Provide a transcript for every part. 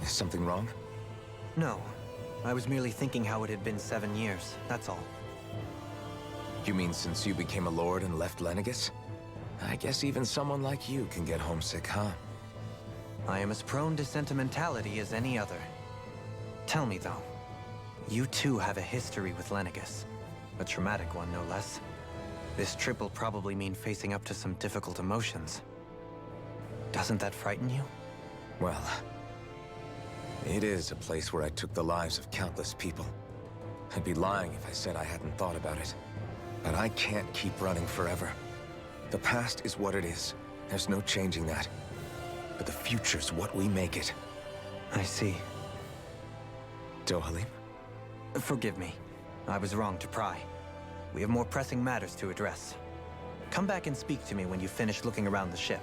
Is something wrong? No. I was merely thinking how it had been 7 years, that's all. You mean since you became a lord and left Lenegis? I guess even someone like you can get homesick, huh? I am as prone to sentimentality as any other. Tell me, though. You too have a history with Lenegis. A traumatic one, no less. This trip will probably mean facing up to some difficult emotions. Doesn't that frighten you? Well, it is a place where I took the lives of countless people. I'd be lying if I said I hadn't thought about it. But I can't keep running forever. The past is what it is. There's no changing that. But the future's what we make it. I see. Dohalim? Forgive me. I was wrong to pry. We have more pressing matters to address. Come back and speak to me when you finish looking around the ship.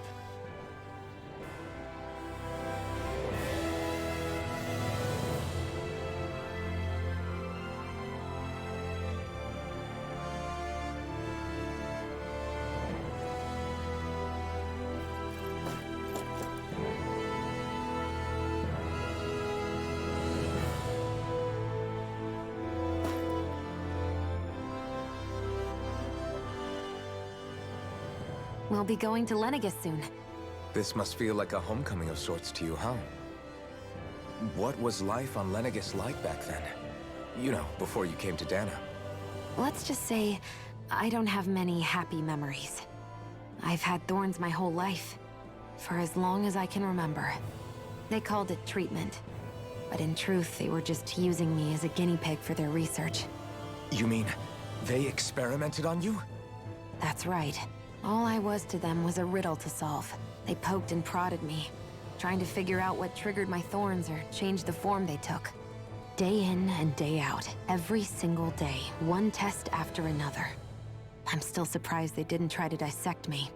We'll be going to Lenegis soon. This must feel like a homecoming of sorts to you, huh? What was life on Lenegis like back then? You know, before you came to Dahna. Let's just say, I don't have many happy memories. I've had thorns my whole life, for as long as I can remember. They called it treatment, but in truth, they were just using me as a guinea pig for their research. You mean, they experimented on you? That's right. All I was to them was a riddle to solve. They poked and prodded me, trying to figure out what triggered my thorns or changed the form they took. Day in and day out, every single day, one test after another. I'm still surprised they didn't try to dissect me.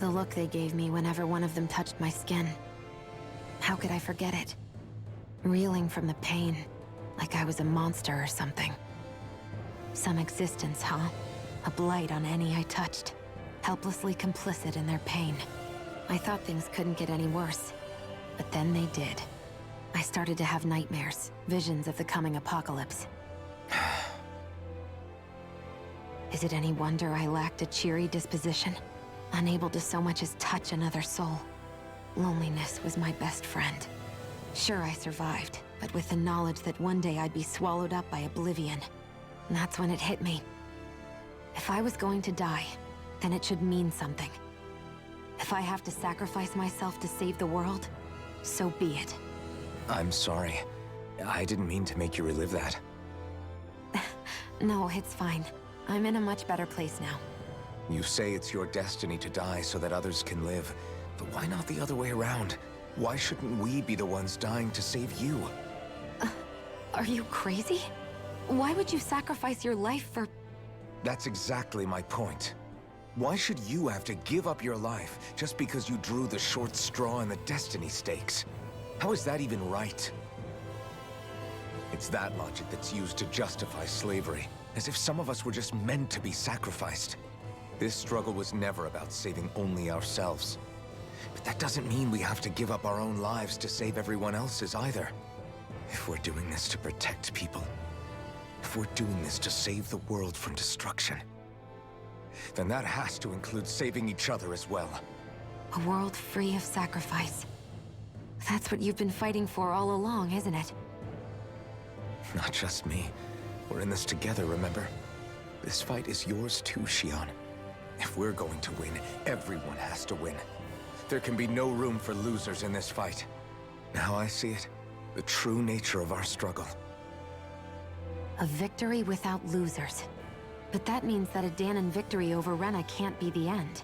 The look they gave me whenever one of them touched my skin. How could I forget it? Reeling from the pain, like I was a monster or something. Some existence, huh? A blight on any I touched. Helplessly complicit in their pain. I thought things couldn't get any worse, but then they did. I started to have nightmares, visions of the coming apocalypse. Is it any wonder I lacked a cheery disposition? Unable to so much as touch another soul. Loneliness was my best friend. Sure, I survived, but with the knowledge that one day I'd be swallowed up by oblivion. And that's when it hit me. If I was going to die, then it should mean something. If I have to sacrifice myself to save the world, so be it. I'm sorry. I didn't mean to make you relive that. No, it's fine. I'm in a much better place now. You say it's your destiny to die so that others can live, but why not the other way around? Why shouldn't we be the ones dying to save you? Are you crazy? Why would you sacrifice your life for... That's exactly my point. Why should you have to give up your life just because you drew the short straw in the destiny stakes? How is that even right? It's that logic that's used to justify slavery, as if some of us were just meant to be sacrificed. This struggle was never about saving only ourselves. But that doesn't mean we have to give up our own lives to save everyone else's either. If we're doing this to protect people, if we're doing this to save the world from destruction, then that has to include saving each other as well. A world free of sacrifice. That's what you've been fighting for all along, isn't it? Not just me. We're in this together, remember? This fight is yours too, Xion. If we're going to win, everyone has to win. There can be no room for losers in this fight. Now I see it. The true nature of our struggle. A victory without losers. But that means that a Dahnan victory over Rena can't be the end.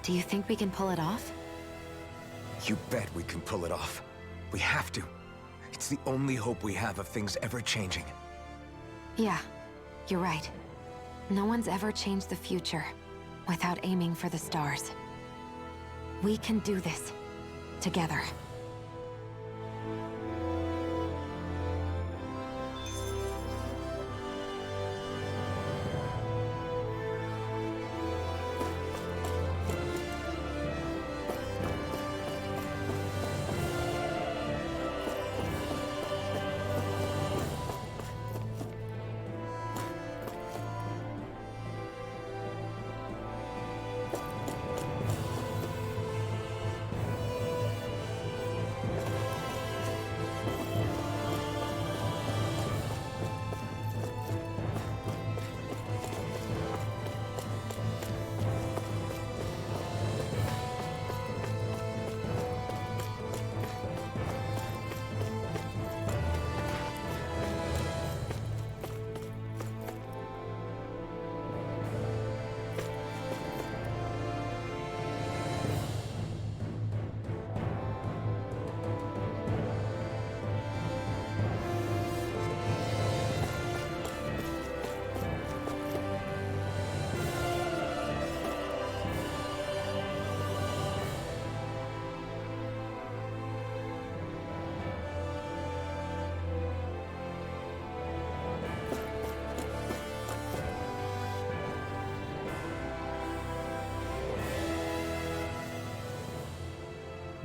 Do you think we can pull it off? You bet we can pull it off. We have to. It's the only hope we have of things ever changing. Yeah, you're right. No one's ever changed the future without aiming for the stars. We can do this. Together.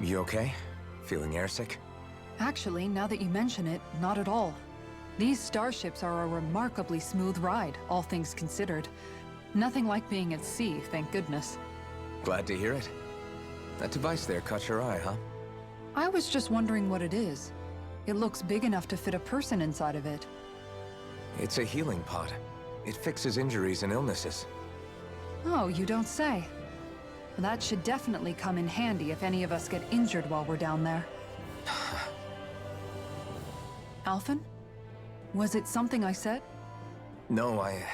You okay? Feeling airsick? Actually, now that you mention it, not at all. These starships are a remarkably smooth ride, all things considered. Nothing like being at sea, thank goodness. Glad to hear it. That device there caught your eye, huh? I was just wondering what it is. It looks big enough to fit a person inside of it. It's a healing pod. It fixes injuries and illnesses. Oh, you don't say. That should definitely come in handy if any of us get injured while we're down there. Alphen? Was it something I said? No, I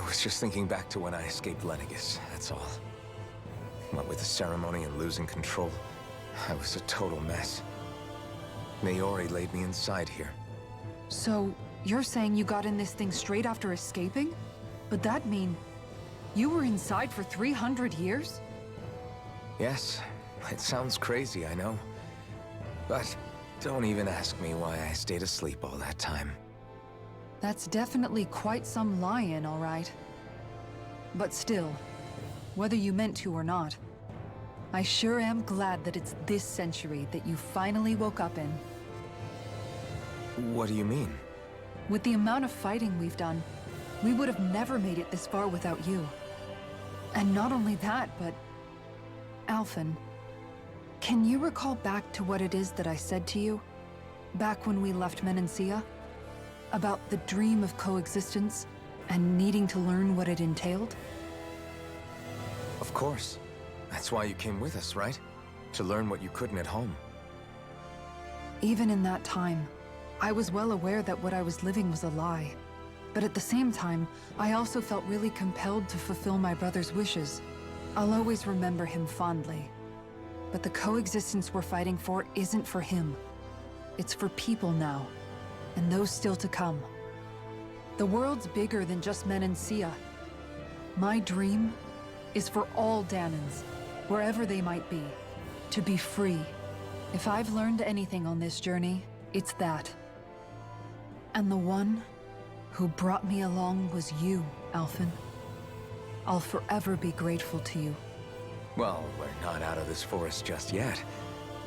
was just thinking back to when I escaped Lennigus, that's all. What with the ceremony and losing control, I was a total mess. Naori laid me inside here. So, you're saying you got in this thing straight after escaping? But that mean... you were inside for 300 years? Yes, it sounds crazy, I know. But don't even ask me why I stayed asleep all that time. That's definitely quite some lie-in, all right. But still, whether you meant to or not, I sure am glad that it's this century that you finally woke up in. What do you mean? With the amount of fighting we've done, we would have never made it this far without you. And not only that, but... Alphen, can you recall back to what it is that I said to you? Back when we left Menancia? About the dream of coexistence, and needing to learn what it entailed? Of course. That's why you came with us, right? To learn what you couldn't at home. Even in that time, I was well aware that what I was living was a lie. But at the same time, I also felt really compelled to fulfill my brother's wishes. I'll always remember him fondly. But the coexistence we're fighting for isn't for him. It's for people now, and those still to come. The world's bigger than just Menancia. My dream is for all Dahnans, wherever they might be, to be free. If I've learned anything on this journey, it's that. And the one who brought me along was you, Alphen. I'll forever be grateful to you. Well, we're not out of this forest just yet.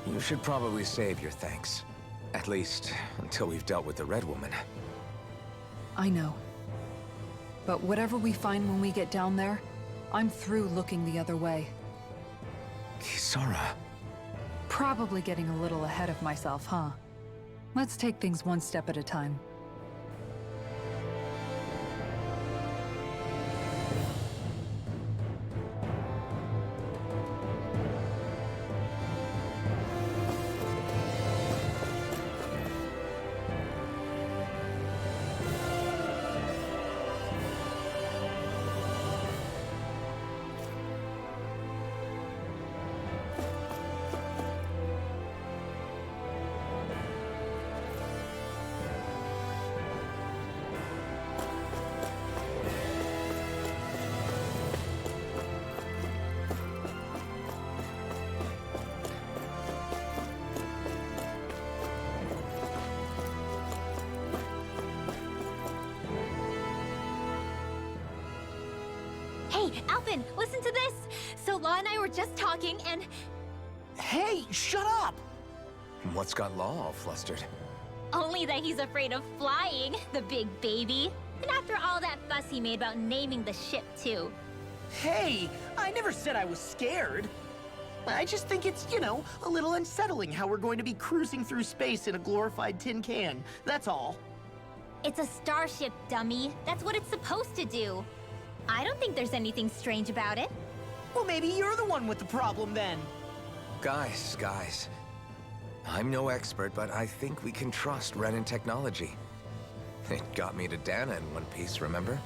You should probably save your thanks. At least, until we've dealt with the Red Woman. I know. But whatever we find when we get down there, I'm through looking the other way. Kisara. Probably getting a little ahead of myself, huh? Let's take things one step at a time. Hey, Alphen, listen to this! So Law and I were just talking and... Hey, shut up! What's got Law all flustered? Only that he's afraid of flying, the big baby. And after all that fuss he made about naming the ship, too. Hey, I never said I was scared. I just think it's, you know, a little unsettling how we're going to be cruising through space in a glorified tin can. That's all. It's a starship, dummy. That's what it's supposed to do. I don't think there's anything strange about it. Well, maybe you're the one with the problem then. Guys. I'm no expert, but I think we can trust Renan technology. It got me to Dahna in one piece, remember?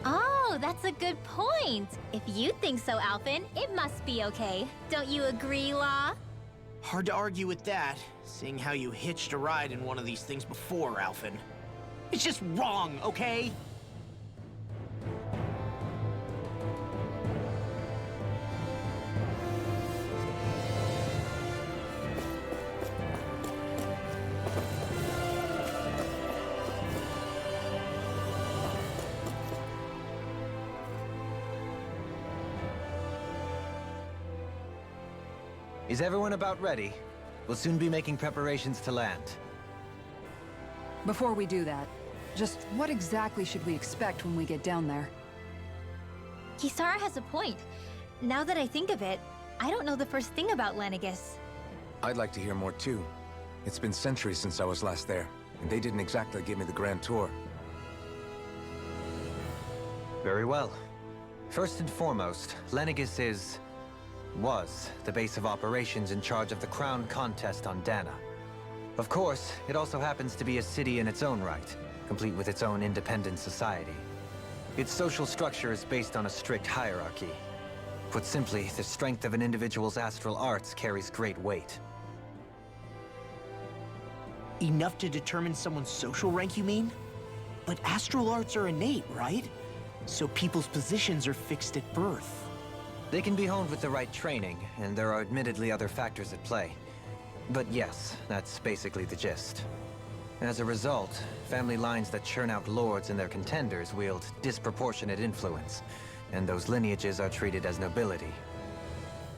Oh, that's a good point. If you think so, Alphen, it must be okay. Don't you agree, Law? Hard to argue with that, seeing how you hitched a ride in one of these things before, Alphen. It's just wrong, okay? Is everyone about ready? We'll soon be making preparations to land. Before we do that, just what exactly should we expect when we get down there? Kisara has a point. Now that I think of it, I don't know the first thing about Lenegis. I'd like to hear more too. It's been centuries since I was last there, and they didn't exactly give me the grand tour. Very well. First and foremost, Lenegis was the base of operations in charge of the crown contest on Dahna. Of course, it also happens to be a city in its own right, complete with its own independent society. Its social structure is based on a strict hierarchy. Put simply, the strength of an individual's astral arts carries great weight. Enough to determine someone's social rank, you mean? But astral arts are innate, right? So people's positions are fixed at birth. They can be honed with the right training, and there are admittedly other factors at play. But yes, that's basically the gist. As a result, family lines that churn out lords and their contenders wield disproportionate influence, and those lineages are treated as nobility.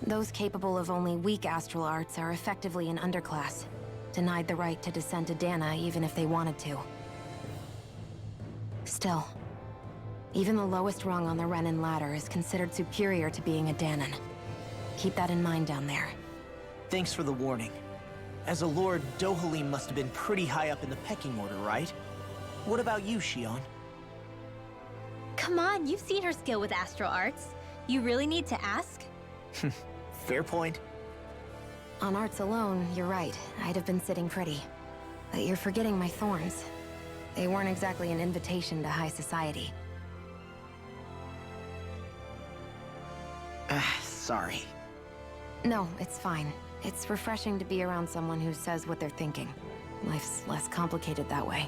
Those capable of only weak astral arts are effectively an underclass, denied the right to descend to Dahna even if they wanted to. Still, even the lowest rung on the Renan ladder is considered superior to being a Dahnan. Keep that in mind down there. Thanks for the warning. As a lord, Dohalim must have been pretty high up in the pecking order, right? What about you, Shion? Come on, you've seen her skill with astral arts. You really need to ask? Fair point. On arts alone, you're right. I'd have been sitting pretty. But you're forgetting my thorns. They weren't exactly an invitation to high society. Sorry. No, it's fine. It's refreshing to be around someone who says what they're thinking. Life's less complicated that way.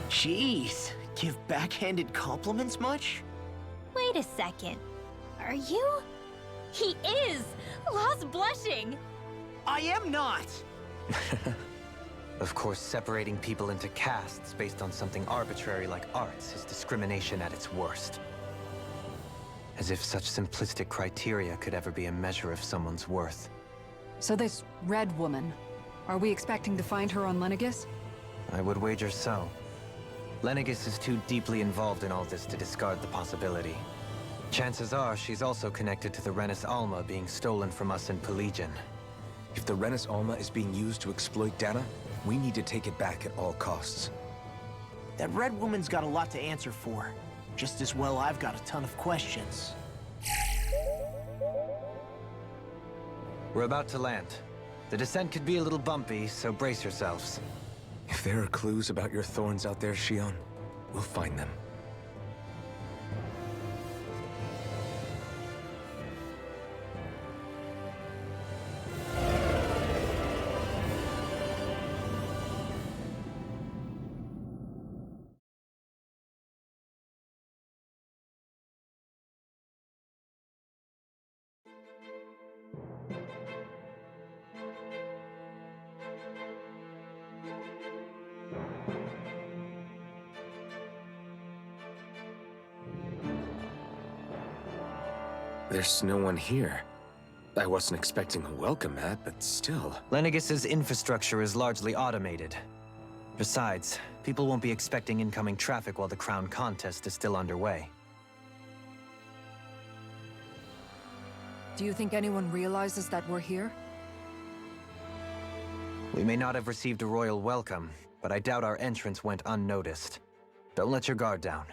Jeez, give backhanded compliments much? Wait a second. Are you? He is! Law's blushing! I am not! Of course, separating people into castes based on something arbitrary like arts is discrimination at its worst. As if such simplistic criteria could ever be a measure of someone's worth. So this red woman, are we expecting to find her on Lenegis? I would wager so. Lenegis is too deeply involved in all this to discard the possibility. Chances are she's also connected to the Renis Alma being stolen from us in Pelegion. If the Renis Alma is being used to exploit Dahna, we need to take it back at all costs. That red woman's got a lot to answer for. Just as well I've got a ton of questions. We're about to land. The descent could be a little bumpy, so brace yourselves. If there are clues about your thorns out there, Shion, we'll find them. There's no one here. I wasn't expecting a welcome mat, but still. Lenegis's infrastructure is largely automated. Besides, people won't be expecting incoming traffic while the crown contest is still underway. Do you think anyone realizes that we're here? We may not have received a royal welcome, but I doubt our entrance went unnoticed. Don't let your guard down.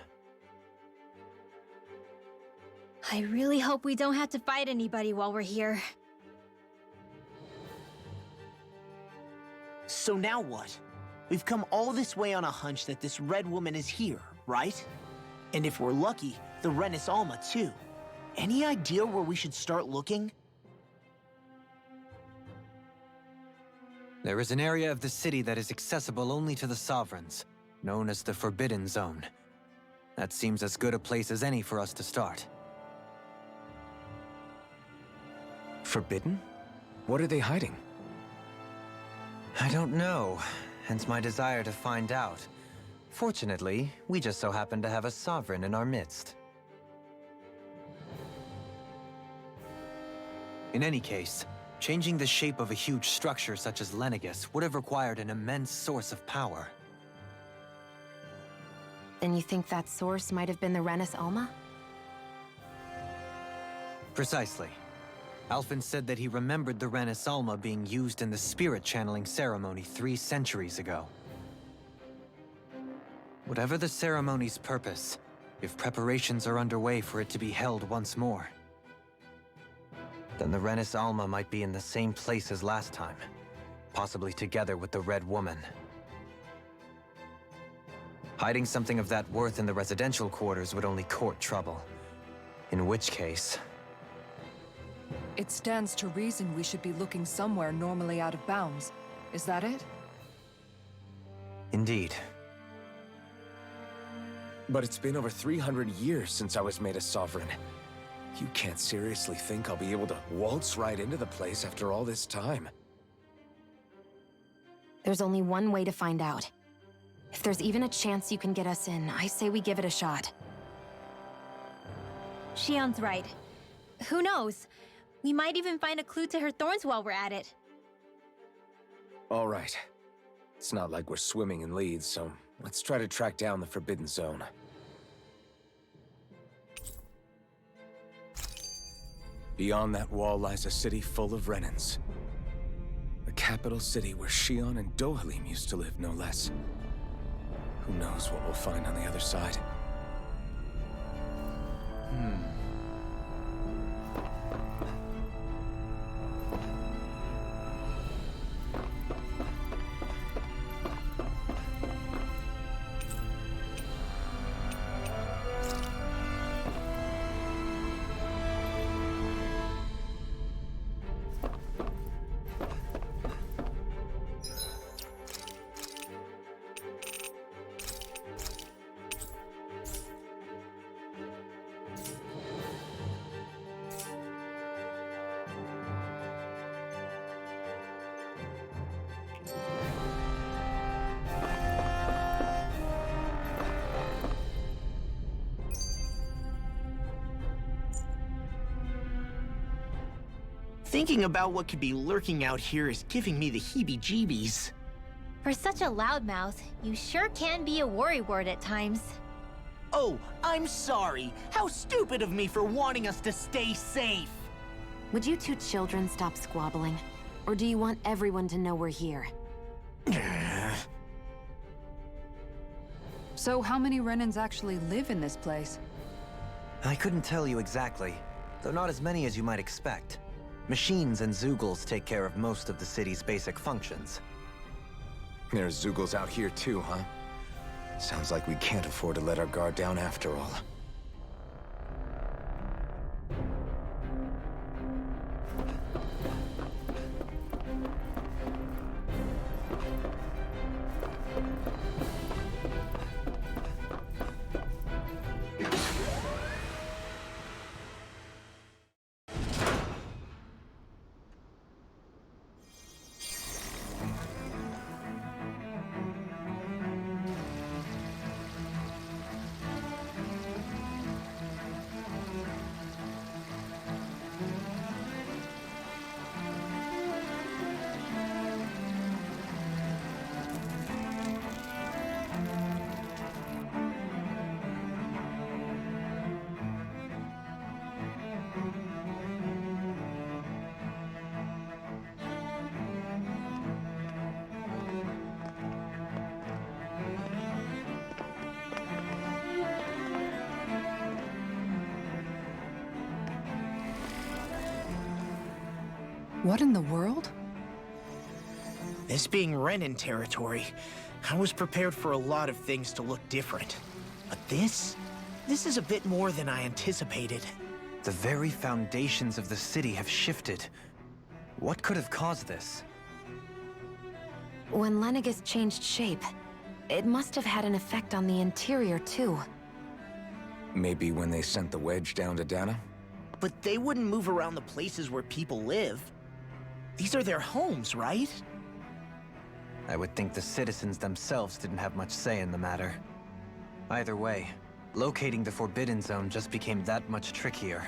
I really hope we don't have to fight anybody while we're here. So now what? We've come all this way on a hunch that this red woman is here, right? And if we're lucky, the Renis Alma too. Any idea where we should start looking? There is an area of the city that is accessible only to the sovereigns, known as the Forbidden Zone. That seems as good a place as any for us to start. Forbidden? What are they hiding? I don't know, hence my desire to find out. Fortunately, we just so happen to have a sovereign in our midst. In any case, changing the shape of a huge structure such as Lenegis would have required an immense source of power. Then you think that source might have been the Renans Alma? Precisely. Alphen said that he remembered the Renans Alma being used in the spirit channeling ceremony 3 centuries ago. Whatever the ceremony's purpose, if preparations are underway for it to be held once more, then the Renans Alma might be in the same place as last time, possibly together with the Red Woman. Hiding something of that worth in the residential quarters would only court trouble. In which case... It stands to reason we should be looking somewhere normally out of bounds. Is that it? Indeed. But it's been over 300 years since I was made a sovereign. You can't seriously think I'll be able to waltz right into the place after all this time. There's only one way to find out. If there's even a chance you can get us in, I say we give it a shot. Shion's right. Who knows? We might even find a clue to her thorns while we're at it. All right. It's not like we're swimming in leads, so let's try to track down the Forbidden Zone. Beyond that wall lies a city full of Renans. The capital city where Shion and Dohalim used to live, no less. Who knows what we'll find on the other side? Thinking about what could be lurking out here is giving me the heebie-jeebies. For such a loudmouth, you sure can be a worrywart at times. Oh, I'm sorry. How stupid of me for wanting us to stay safe. Would you two children stop squabbling? Or do you want everyone to know we're here? So how many Renans actually live in this place? I couldn't tell you exactly, though not as many as you might expect. Machines and Zeugles take care of most of the city's basic functions. There's Zeugles out here too, huh? Sounds like we can't afford to let our guard down after all. What in the world? This being Renan territory, I was prepared for a lot of things to look different. But this is a bit more than I anticipated. The very foundations of the city have shifted. What could have caused this? When Lenegis changed shape, it must have had an effect on the interior too. Maybe when they sent the wedge down to Dahna? But they wouldn't move around the places where people live. These are their homes, right? I would think the citizens themselves didn't have much say in the matter. Either way, locating the Forbidden Zone just became that much trickier.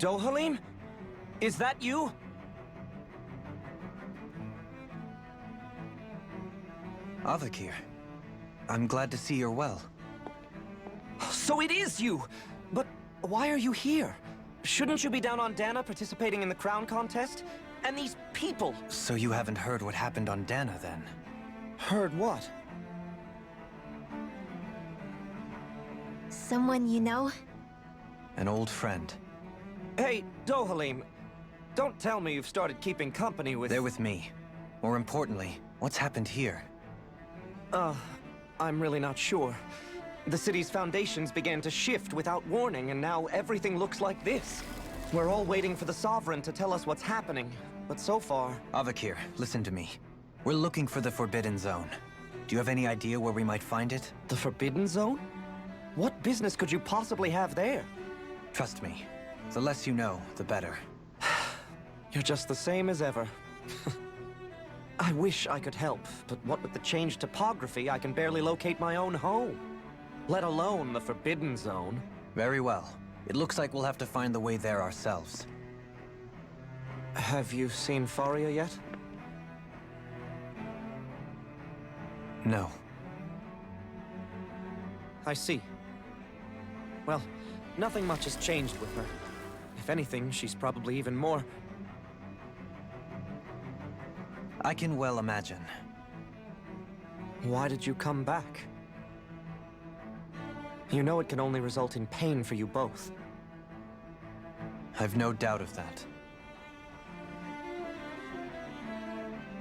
Dohalim? Is that you? Avakir, I'm glad to see you're well. So it is you! But why are you here? Shouldn't you be down on Dahna participating in the crown contest? And these people! So you haven't heard what happened on Dahna, then? Heard what? Someone you know? An old friend. Hey, Dohalim, don't tell me you've started keeping company with... They're with me. More importantly, what's happened here? I'm really not sure. The city's foundations began to shift without warning, and now everything looks like this. We're all waiting for the Sovereign to tell us what's happening, but so far... Avakir, listen to me. We're looking for the Forbidden Zone. Do you have any idea where we might find it? The Forbidden Zone? What business could you possibly have there? Trust me. The less you know, the better. You're just the same as ever. I wish I could help, but what with the changed topography, I can barely locate my own home. Let alone the Forbidden Zone. Very well. It looks like we'll have to find the way there ourselves. Have you seen Faria yet? No. I see. Well, nothing much has changed with her. If anything, she's probably even more... I can well imagine. Why did you come back? You know it can only result in pain for you both. I've no doubt of that.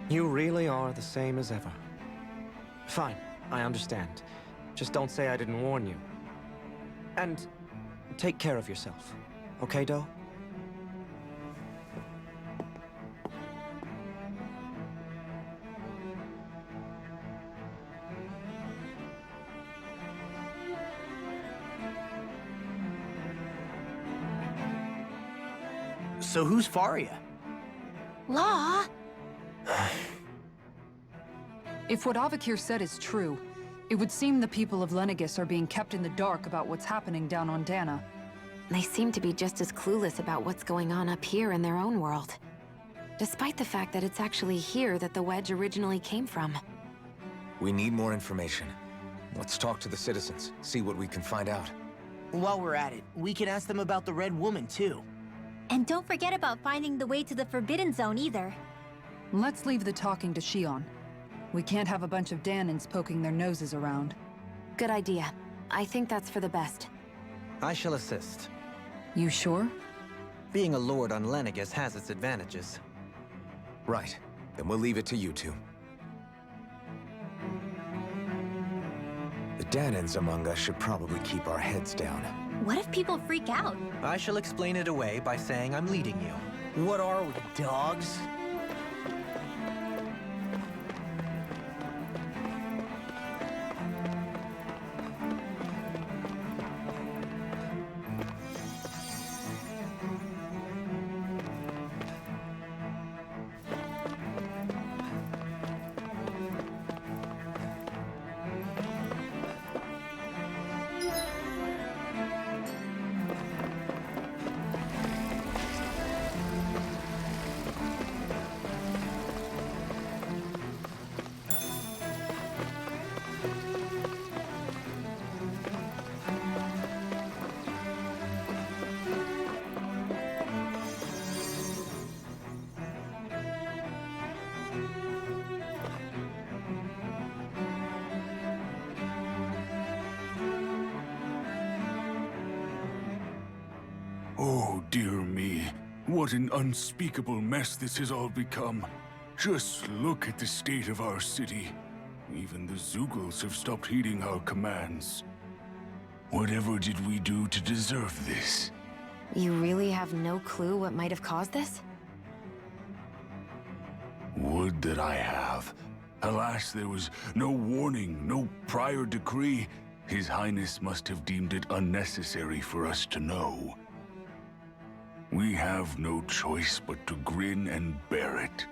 You really are the same as ever. Fine, I understand. Just don't say I didn't warn you. And take care of yourself. Okay, Do? So who's Faria? Law? If what Avakir said is true, it would seem the people of Lenegis are being kept in the dark about what's happening down on Dahna. They seem to be just as clueless about what's going on up here in their own world. Despite the fact that it's actually here that the wedge originally came from. We need more information. Let's talk to the citizens, see what we can find out. While we're at it, we can ask them about the Red Woman, too. And don't forget about finding the way to the Forbidden Zone either. Let's leave the talking to Shion. We can't have a bunch of Dahnans poking their noses around. Good idea. I think that's for the best. I shall assist. You sure? Being a lord on Lenegis has its advantages. Right. Then we'll leave it to you two. The Dahnans among us should probably keep our heads down. What if people freak out? I shall explain it away by saying I'm leading you. What are we, dogs? Oh, dear me. What an unspeakable mess this has all become. Just look at the state of our city. Even the Zeugles have stopped heeding our commands. Whatever did we do to deserve this? You really have no clue what might have caused this? Would that I have. Alas, there was no warning, no prior decree. His Highness must have deemed it unnecessary for us to know. We have no choice but to grin and bear it.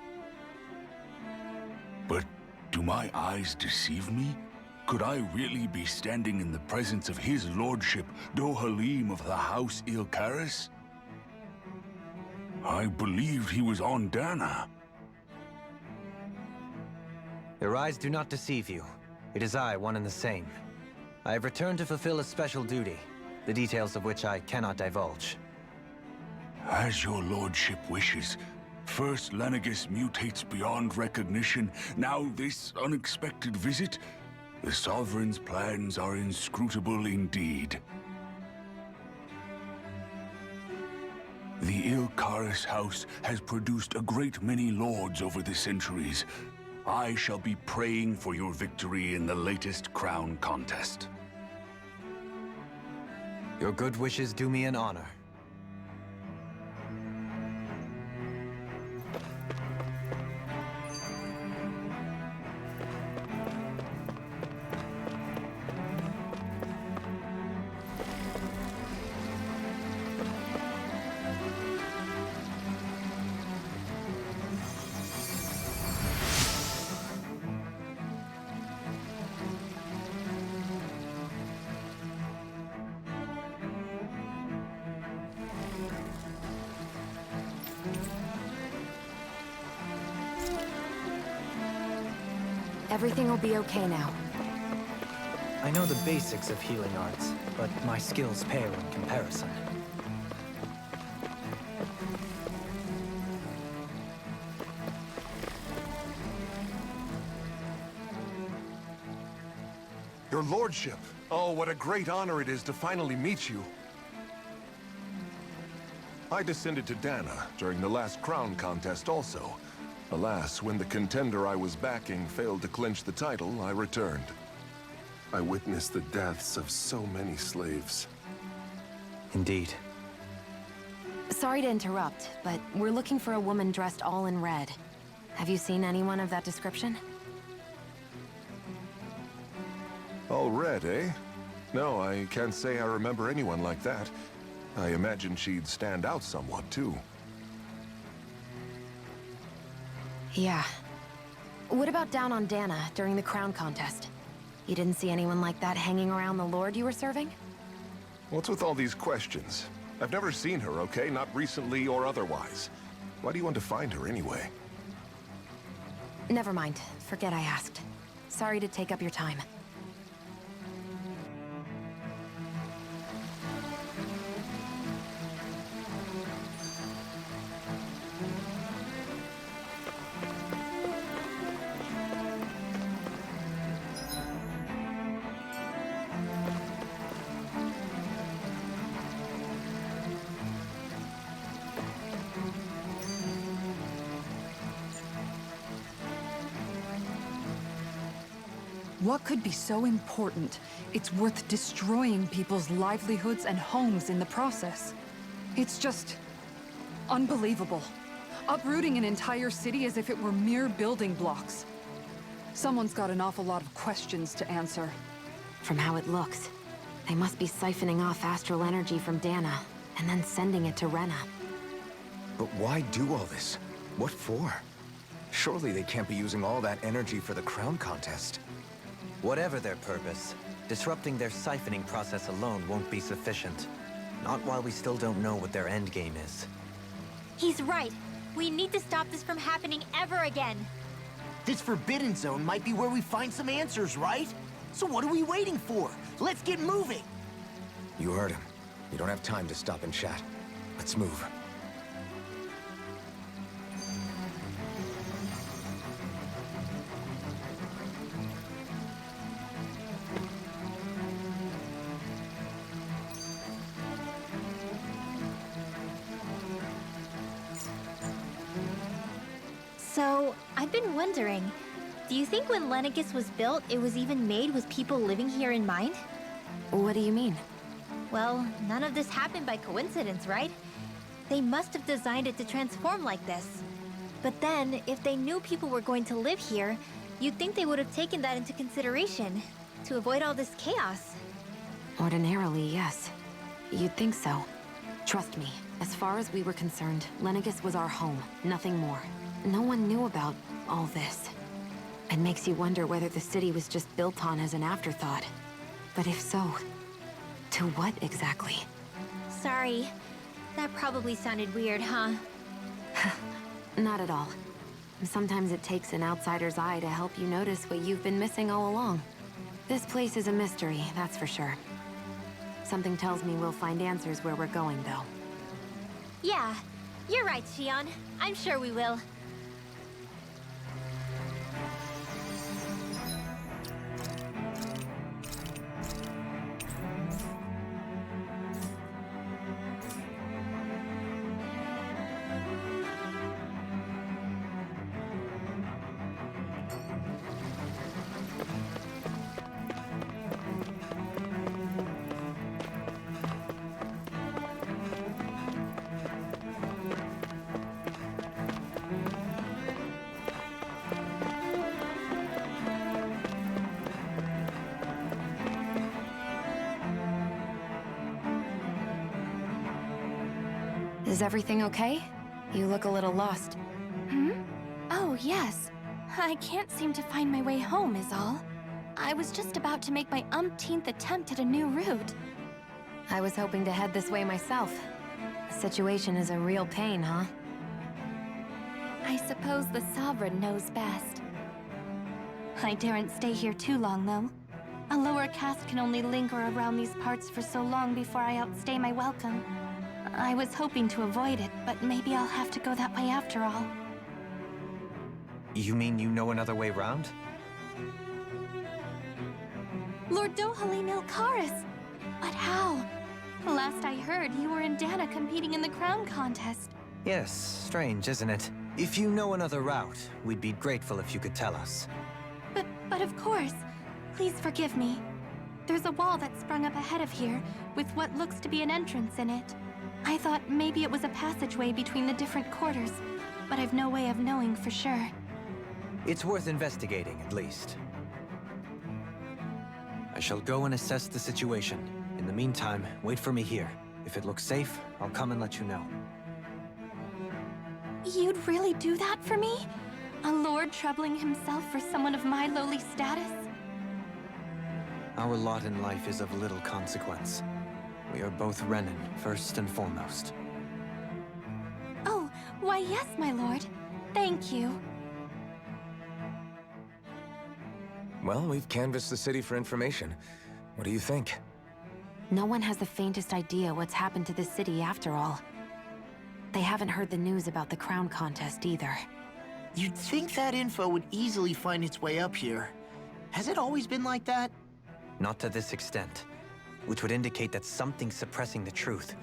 But do my eyes deceive me? Could I really be standing in the presence of his lordship, Dohalim of the House Ilkaris? I believed he was on Dahna. Your eyes do not deceive you. It is I, one and the same. I have returned to fulfill a special duty, the details of which I cannot divulge. As your lordship wishes. First Lenegis mutates beyond recognition, now this unexpected visit. The Sovereign's plans are inscrutable indeed. The Ilkaris house has produced a great many lords over the centuries. I shall be praying for your victory in the latest crown contest. Your good wishes do me an honor. Everything will be okay now. I know the basics of healing arts, but my skills pale in comparison. Your lordship! Oh, what a great honor it is to finally meet you. I descended to Dahna during the last crown contest also. Alas, when the contender I was backing failed to clinch the title, I returned. I witnessed the deaths of so many slaves. Indeed. Sorry to interrupt, but we're looking for a woman dressed all in red. Have you seen anyone of that description? All red, eh? No, I can't say I remember anyone like that. I imagine she'd stand out somewhat, too. Yeah. What about down on Dahna during the crown contest? You didn't see anyone like that hanging around the lord you were serving? What's with all these questions? I've never seen her, okay? Not recently or otherwise. Why do you want to find her anyway? Never mind. Forget I asked. Sorry to take up your time. What could be so important? It's worth destroying people's livelihoods and homes in the process. It's just unbelievable. Uprooting an entire city as if it were mere building blocks. Someone's got an awful lot of questions to answer. From how it looks, they must be siphoning off astral energy from Dahna, and then sending it to Rena. But why do all this? What for? Surely they can't be using all that energy for the crown contest. Whatever their purpose, disrupting their siphoning process alone won't be sufficient. Not while we still don't know what their endgame is. He's right. We need to stop this from happening ever again. This Forbidden Zone might be where we find some answers, right? So what are we waiting for? Let's get moving! You heard him. We don't have time to stop and chat. Let's move. So, I've been wondering, do you think when Lenegis was built, it was even made with people living here in mind? What do you mean? Well, none of this happened by coincidence, right? They must have designed it to transform like this. But then, if they knew people were going to live here, you'd think they would have taken that into consideration, to avoid all this chaos. Ordinarily, yes. You'd think so. Trust me, as far as we were concerned, Lenegis was our home, nothing more. No one knew about all this. It makes you wonder whether the city was just built on as an afterthought. But if so, to what exactly? Sorry. That probably sounded weird, huh? Not at all. Sometimes it takes an outsider's eye to help you notice what you've been missing all along. This place is a mystery, that's for sure. Something tells me we'll find answers where we're going, though. Yeah, you're right, Shion. I'm sure we will. Is everything okay? You look a little lost. Oh, yes. I can't seem to find my way home, is all. I was just about to make my umpteenth attempt at a new route. I was hoping to head this way myself. The situation is a real pain, huh? I suppose the Sovereign knows best. I daren't stay here too long, though. A lower caste can only linger around these parts for so long before I outstay my welcome. I was hoping to avoid it, but maybe I'll have to go that way after all. You mean you know another way round? Lord Dohalim Ilkaris! But how? Last I heard, you were in Dahna competing in the crown contest. Yes, strange, isn't it? If you know another route, we'd be grateful if you could tell us. But of course. Please forgive me. There's a wall that sprung up ahead of here, with what looks to be an entrance in it. I thought maybe it was a passageway between the different quarters, but I've no way of knowing for sure. It's worth investigating, at least. I shall go and assess the situation. In the meantime, wait for me here. If it looks safe, I'll come and let you know. You'd really do that for me? A lord troubling himself for someone of my lowly status? Our lot in life is of little consequence. We are both Renan, first and foremost. Oh, why yes, my lord. Thank you. Well, we've canvassed the city for information. What do you think? No one has the faintest idea what's happened to this city after all. They haven't heard the news about the crown contest either. You'd think that info would easily find its way up here. Has it always been like that? Not to this extent, which would indicate that something's suppressing the truth,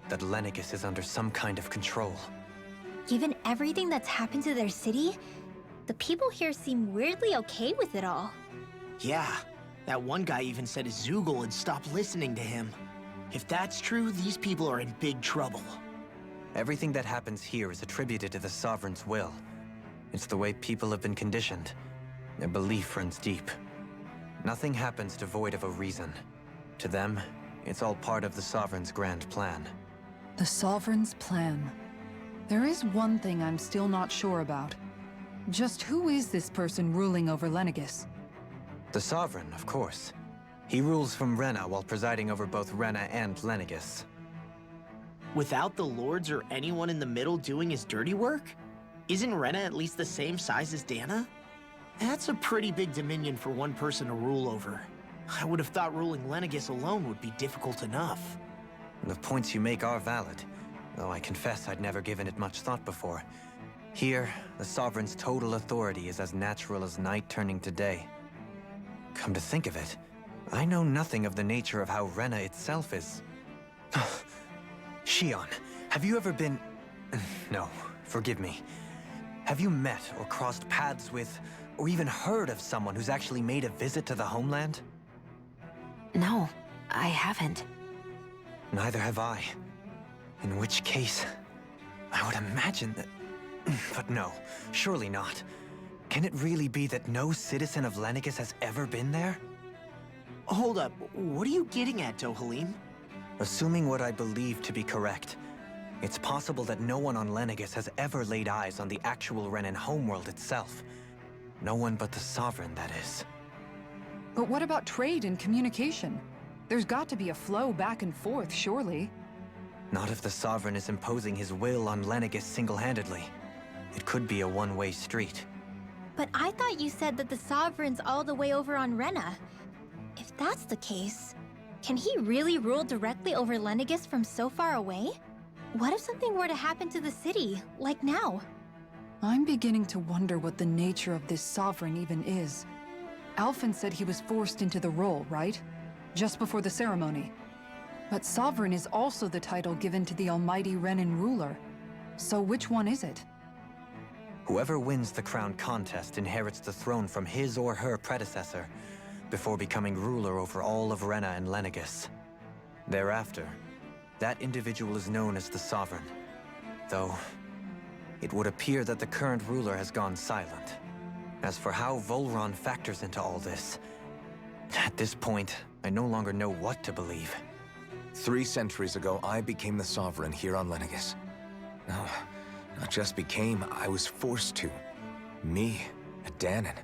that Lenegis is under some kind of control. Given everything that's happened to their city, the people here seem weirdly okay with it all. Yeah, that one guy even said his Zoogle had stopped listening to him. If that's true, these people are in big trouble. Everything that happens here is attributed to the Sovereign's will. It's the way people have been conditioned. Their belief runs deep. Nothing happens devoid of a reason. To them, it's all part of the Sovereign's grand plan. The Sovereign's plan. There is one thing I'm still not sure about. Just who is this person ruling over Lenegis? The Sovereign, of course. He rules from Rena while presiding over both Rena and Lenegis. Without the lords or anyone in the middle doing his dirty work? Isn't Rena at least the same size as Dahna? That's a pretty big dominion for one person to rule over. I would have thought ruling Lenegis alone would be difficult enough. The points you make are valid, though I confess I'd never given it much thought before. Here, the Sovereign's total authority is as natural as night turning to day. Come to think of it, I know nothing of the nature of how Rena itself is. Shion, have you ever been... No, forgive me. Have you met or crossed paths with, or even heard of someone who's actually made a visit to the homeland? No, I haven't. Neither have I. In which case, I would imagine that... But no, surely not. Can it really be that no citizen of Lenegis has ever been there? Hold up, what are you getting at, Dohalim? Assuming what I believe to be correct, it's possible that no one on Lenegis has ever laid eyes on the actual Renan homeworld itself. No one but the Sovereign, that is. But what about trade and communication? There's got to be a flow back and forth, surely. Not if the Sovereign is imposing his will on Lenegis single-handedly. It could be a one-way street. But I thought you said that the Sovereign's all the way over on Rena. If that's the case, can he really rule directly over Lenegis from so far away? What if something were to happen to the city, like now? I'm beginning to wonder what the nature of this Sovereign even is. Alphen said he was forced into the role, right? Just before the ceremony. But Sovereign is also the title given to the almighty Renan ruler. So which one is it? Whoever wins the crown contest inherits the throne from his or her predecessor, before becoming ruler over all of Rena and Lenegis. Thereafter, that individual is known as the Sovereign. Though, it would appear that the current ruler has gone silent. As for how Volron factors into all this, at this point, I no longer know what to believe. 3 centuries ago, I became the Sovereign here on Lenegis. No, not just became, I was forced to. Me, a Dahnan.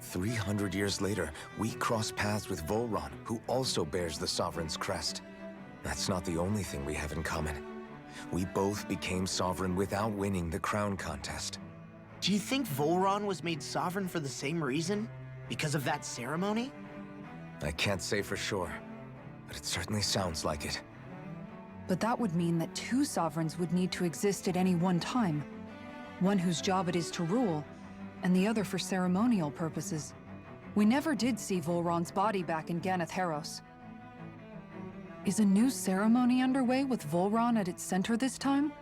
300 years later, we cross paths with Volron, who also bears the Sovereign's crest. That's not the only thing we have in common. We both became Sovereign without winning the crown contest. Do you think Volron was made Sovereign for the same reason? Because of that ceremony? I can't say for sure, but it certainly sounds like it. But that would mean that 2 Sovereigns would need to exist at any one time. One whose job it is to rule, and the other for ceremonial purposes. We never did see Volron's body back in Ganath Haros. Is a new ceremony underway with Volron at its center this time?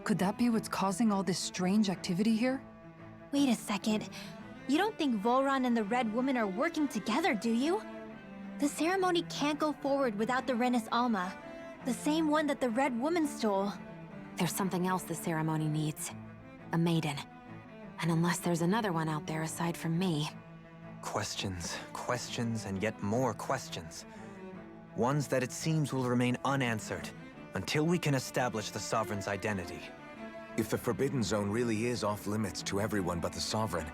Could that be what's causing all this strange activity here? Wait a second. You don't think Volron and the Red Woman are working together, do you? The ceremony can't go forward without the Renis Alma, the same one that the Red Woman stole. There's something else the ceremony needs. A maiden. And unless there's another one out there aside from me... Questions, questions, and yet more questions. Ones that it seems will remain unanswered, until we can establish the Sovereign's identity. If the Forbidden Zone really is off-limits to everyone but the Sovereign,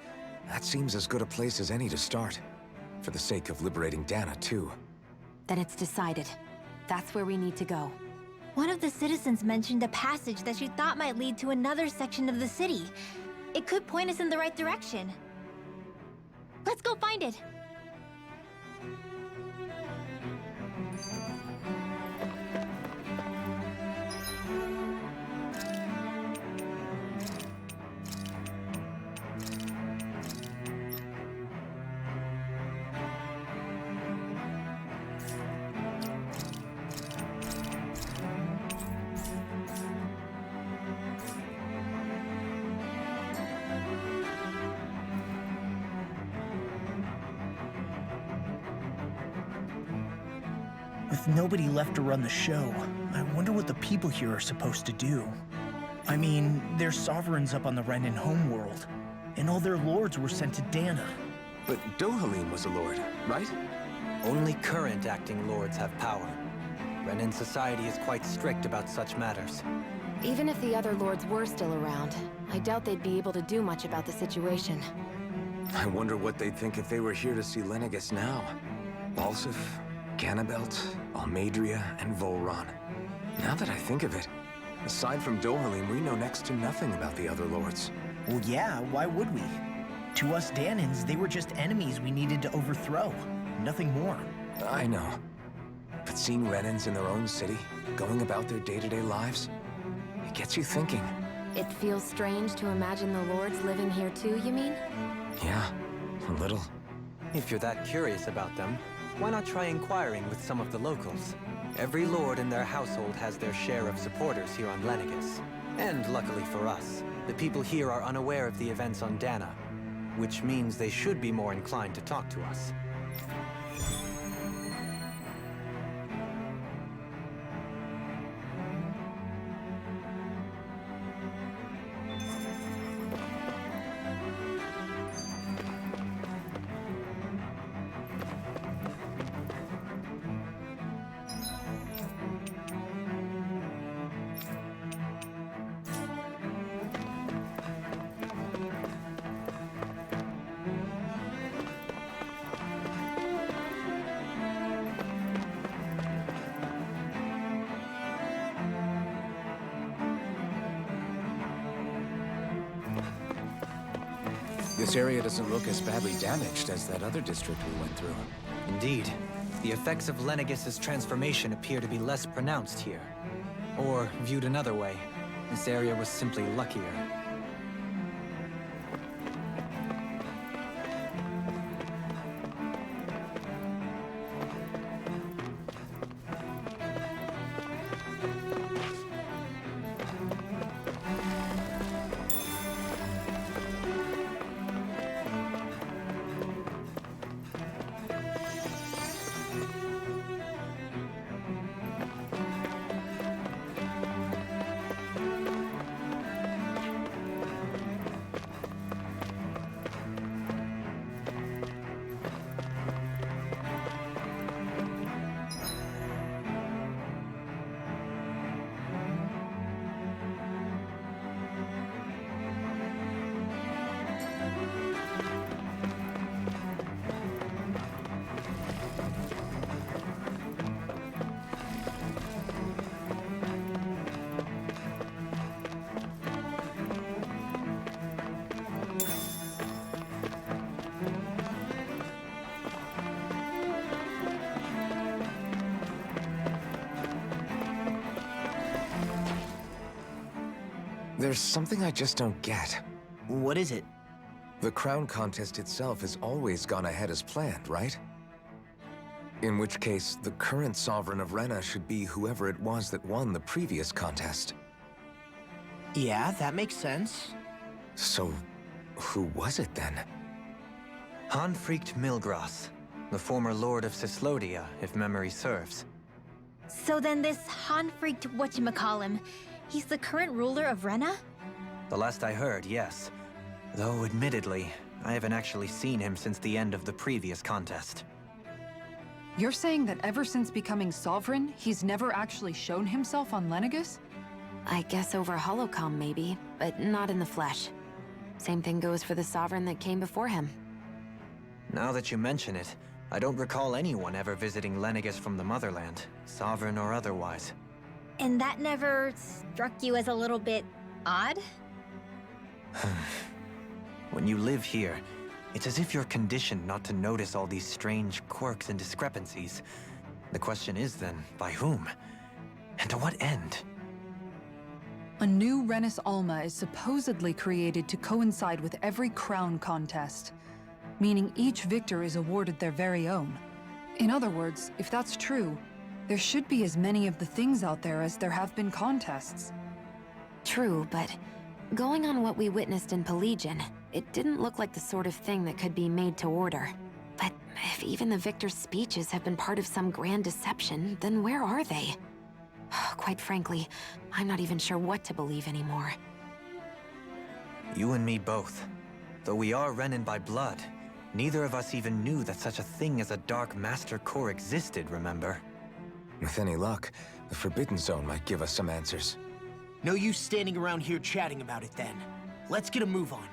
that seems as good a place as any to start. For the sake of liberating Dahna, too. Then it's decided. That's where we need to go. One of the citizens mentioned a passage that she thought might lead to another section of the city. It could point us in the right direction. Let's go find it! With nobody left to run the show, I wonder what the people here are supposed to do. I mean, there's sovereigns up on the Renan homeworld, and all their lords were sent to Dahna. But Dohalim was a lord, right? Only current acting lords have power. Renan society is quite strict about such matters. Even if the other lords were still around, I doubt they'd be able to do much about the situation. I wonder what they'd think if they were here to see Lenegis now. Balsif, Ganabelt, Almadria, and Volron. Now that I think of it, aside from Dohalim, we know next to nothing about the other lords. Well, yeah, why would we? To us Dahnans, they were just enemies we needed to overthrow. Nothing more. I know. But seeing Renans in their own city, going about their day-to-day lives, it gets you thinking. It feels strange to imagine the lords living here too, you mean? Yeah, a little. If you're that curious about them, why not try inquiring with some of the locals? Every lord in their household has their share of supporters here on Lenegis. And luckily for us, the people here are unaware of the events on Dahna, which means they should be more inclined to talk to us. This area doesn't look as badly damaged as that other district we went through. Indeed. The effects of Lenegis' transformation appear to be less pronounced here. Or, viewed another way, this area was simply luckier. There's something I just don't get. What is it? The crown contest itself has always gone ahead as planned, right? In which case, the current sovereign of Rena should be whoever it was that won the previous contest. Yeah, that makes sense. So, who was it then? Hanfried Milgras, the former lord of Cislodia, if memory serves. So then this Hanfried whatchamacallem, he's the current ruler of Rena? The last I heard, yes. Though, admittedly, I haven't actually seen him since the end of the previous contest. You're saying that ever since becoming sovereign, he's never actually shown himself on Lenegis? I guess over holocom maybe, but not in the flesh. Same thing goes for the sovereign that came before him. Now that you mention it, I don't recall anyone ever visiting Lenegis from the motherland, sovereign or otherwise. And that never struck you as a little bit odd? When you live here, it's as if you're conditioned not to notice all these strange quirks and discrepancies. The question is then, by whom? And to what end? A new Renis Alma is supposedly created to coincide with every crown contest, meaning each victor is awarded their very own. In other words, if that's true, there should be as many of the things out there as there have been contests. True, but going on what we witnessed in Pelagian, it didn't look like the sort of thing that could be made to order. But if even the victor's speeches have been part of some grand deception, then where are they? Quite frankly, I'm not even sure what to believe anymore. You and me both. Though we are Renan by blood, neither of us even knew that such a thing as a Dark Master Core existed, remember? With any luck, the Forbidden Zone might give us some answers. No use standing around here chatting about it then. Let's get a move on.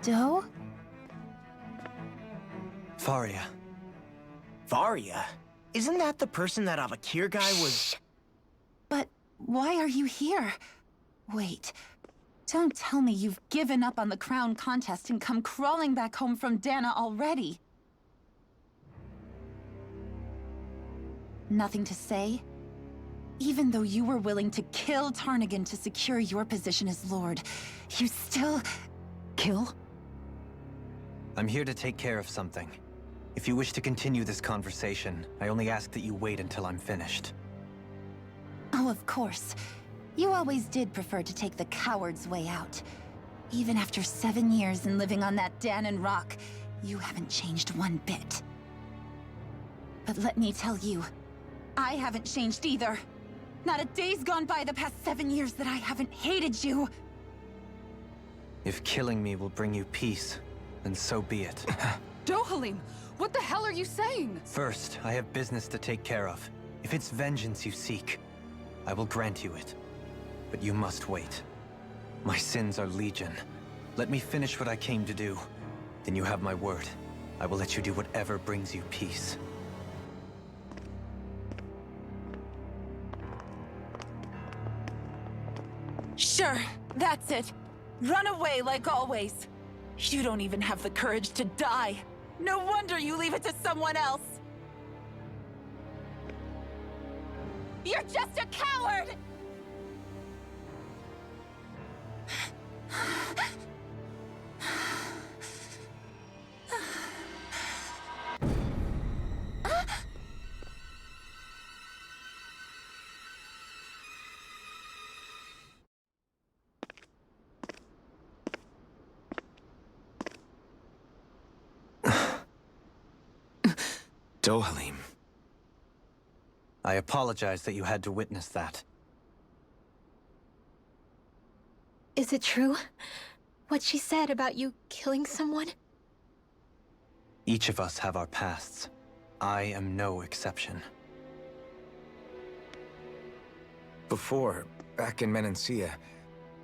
Doe? Faria. Varia? Isn't that the person that Avakir guy was... But why are you here? Wait. Don't tell me you've given up on the crown contest and come crawling back home from Dahna already. Nothing to say? Even though you were willing to kill Tarnigan to secure your position as Lord, you still... kill? I'm here to take care of something. If you wish to continue this conversation, I only ask that you wait until I'm finished. Oh, of course. You always did prefer to take the coward's way out. Even after 7 years and living on that Dahnan rock, you haven't changed one bit. But let me tell you, I haven't changed either. Not a day's gone by the past 7 years that I haven't hated you. If killing me will bring you peace, then so be it. Dohalim, what the hell are you saying? First, I have business to take care of. If it's vengeance you seek, I will grant you it. But you must wait. My sins are legion. Let me finish what I came to do. Then you have my word. I will let you do whatever brings you peace. Sure, that's it. Run away like always. You don't even have the courage to die. No wonder you leave it to someone else. You're just a coward! Dohalim. I apologize that you had to witness that. Is it true? What she said about you killing someone? Each of us have our pasts. I am no exception. Before, back in Menancia,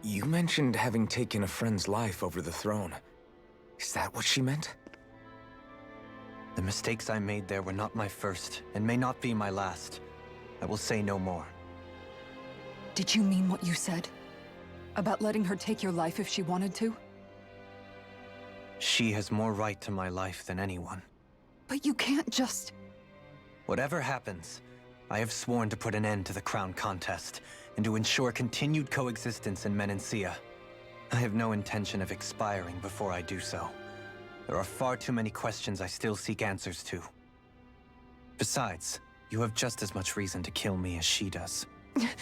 you mentioned having taken a friend's life over the throne. Is that what she meant? The mistakes I made there were not my first, and may not be my last. I will say no more. Did you mean what you said? About letting her take your life if she wanted to? She has more right to my life than anyone. But you can't just... Whatever happens, I have sworn to put an end to the crown contest, and to ensure continued coexistence in Menancia. I have no intention of expiring before I do so. There are far too many questions I still seek answers to. Besides, you have just as much reason to kill me as she does.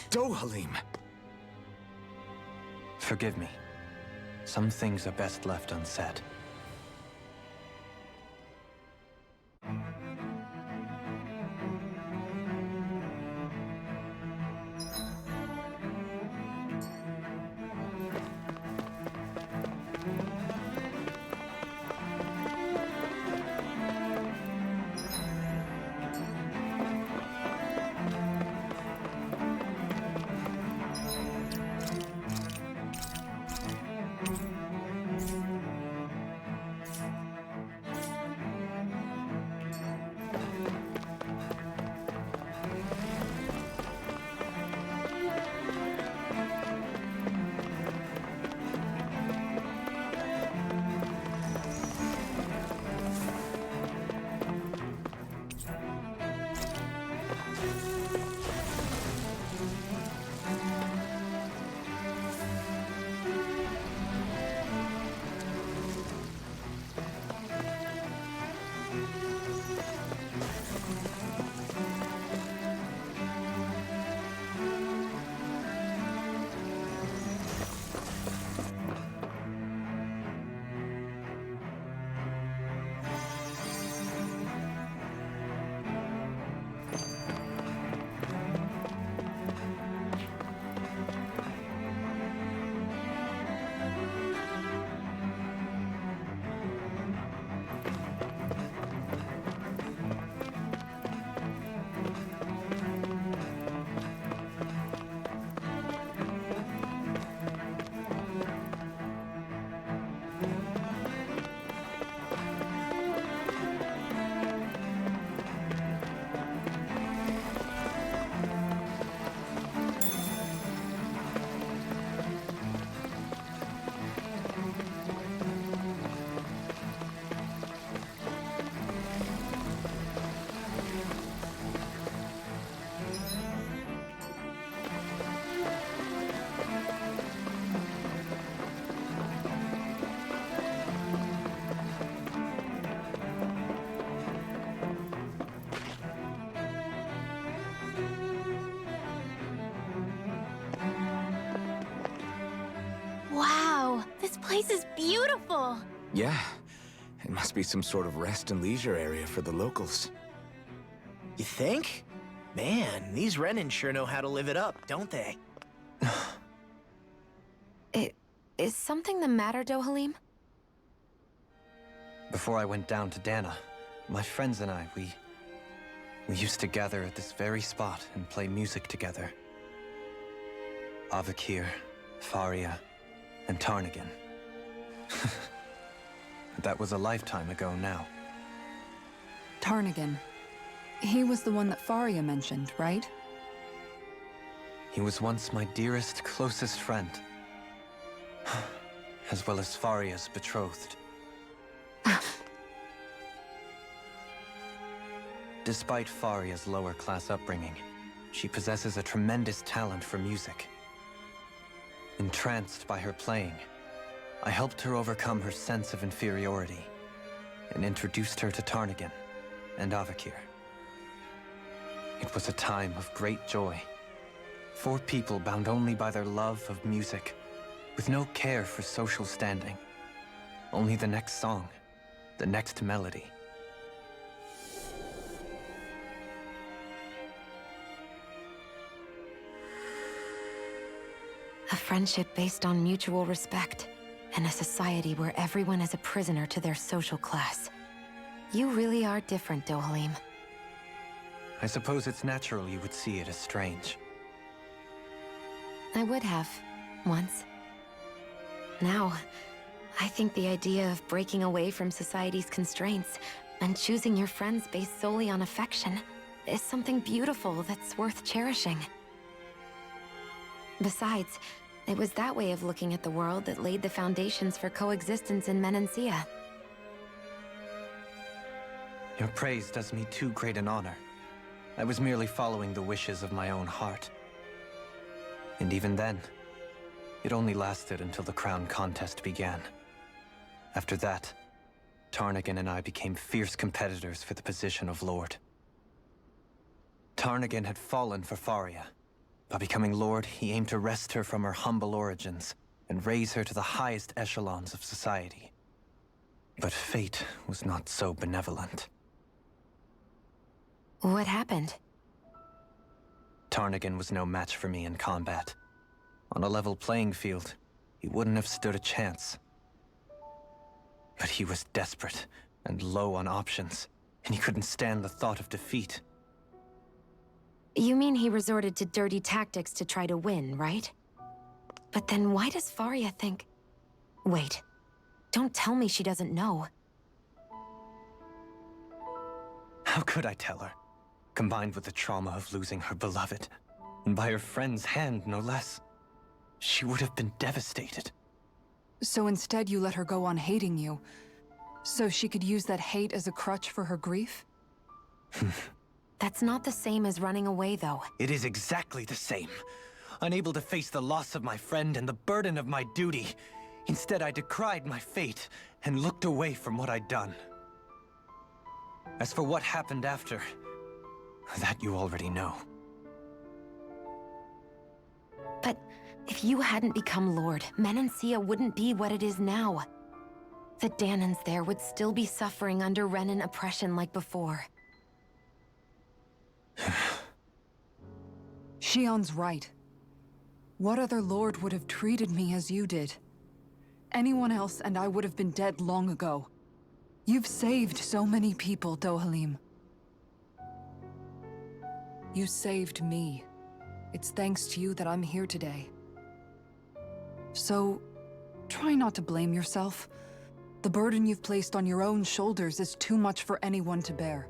Dohalim! Forgive me. Some things are best left unsaid. Wow, this place is beautiful! Yeah. It must be some sort of rest and leisure area for the locals. You think? Man, these Renans sure know how to live it up, don't they? Is something the matter, Dohalim? Before I went down to Dahna, my friends and I, we used to gather at this very spot and play music together. Avakir, Faria, and Tarnagin. That was a lifetime ago now. Tarnagin. He was the one that Faria mentioned, right? He was once my dearest, closest friend. As well as Faria's betrothed. Despite Faria's lower-class upbringing, she possesses a tremendous talent for music. Entranced by her playing, I helped her overcome her sense of inferiority and introduced her to Tarnagin and Avakir. It was a time of great joy. 4 people bound only by their love of music, with no care for social standing. Only the next song, the next melody. A friendship based on mutual respect, and a society where everyone is a prisoner to their social class. You really are different, Dohalim. I suppose it's natural you would see it as strange. I would have, once. Now, I think the idea of breaking away from society's constraints and choosing your friends based solely on affection is something beautiful that's worth cherishing. Besides, it was that way of looking at the world that laid the foundations for coexistence in Menancia. Your praise does me too great an honor. I was merely following the wishes of my own heart. And even then, it only lasted until the crown contest began. After that, Tarnagin and I became fierce competitors for the position of Lord. Tarnagin had fallen for Faria. By becoming Lord, he aimed to wrest her from her humble origins and raise her to the highest echelons of society. But fate was not so benevolent. What happened? Tarnagin was no match for me in combat. On a level playing field, he wouldn't have stood a chance. But he was desperate and low on options, and he couldn't stand the thought of defeat. You mean he resorted to dirty tactics to try to win, right? But then why does Faria think... Wait, don't tell me she doesn't know. How could I tell her? Combined with the trauma of losing her beloved, and by her friend's hand, no less. She would have been devastated. So instead you let her go on hating you, so she could use that hate as a crutch for her grief? That's not the same as running away, though. It is exactly the same. Unable to face the loss of my friend and the burden of my duty. Instead, I decried my fate and looked away from what I'd done. As for what happened after, that you already know. But if you hadn't become Lord, Menancia wouldn't be what it is now. The Dahnans there would still be suffering under Renan oppression like before. Shion's right. What other lord would have treated me as you did? Anyone else and I would have been dead long ago. You've saved so many people, Dohalim. You saved me. It's thanks to you that I'm here today. So, try not to blame yourself. The burden you've placed on your own shoulders is too much for anyone to bear.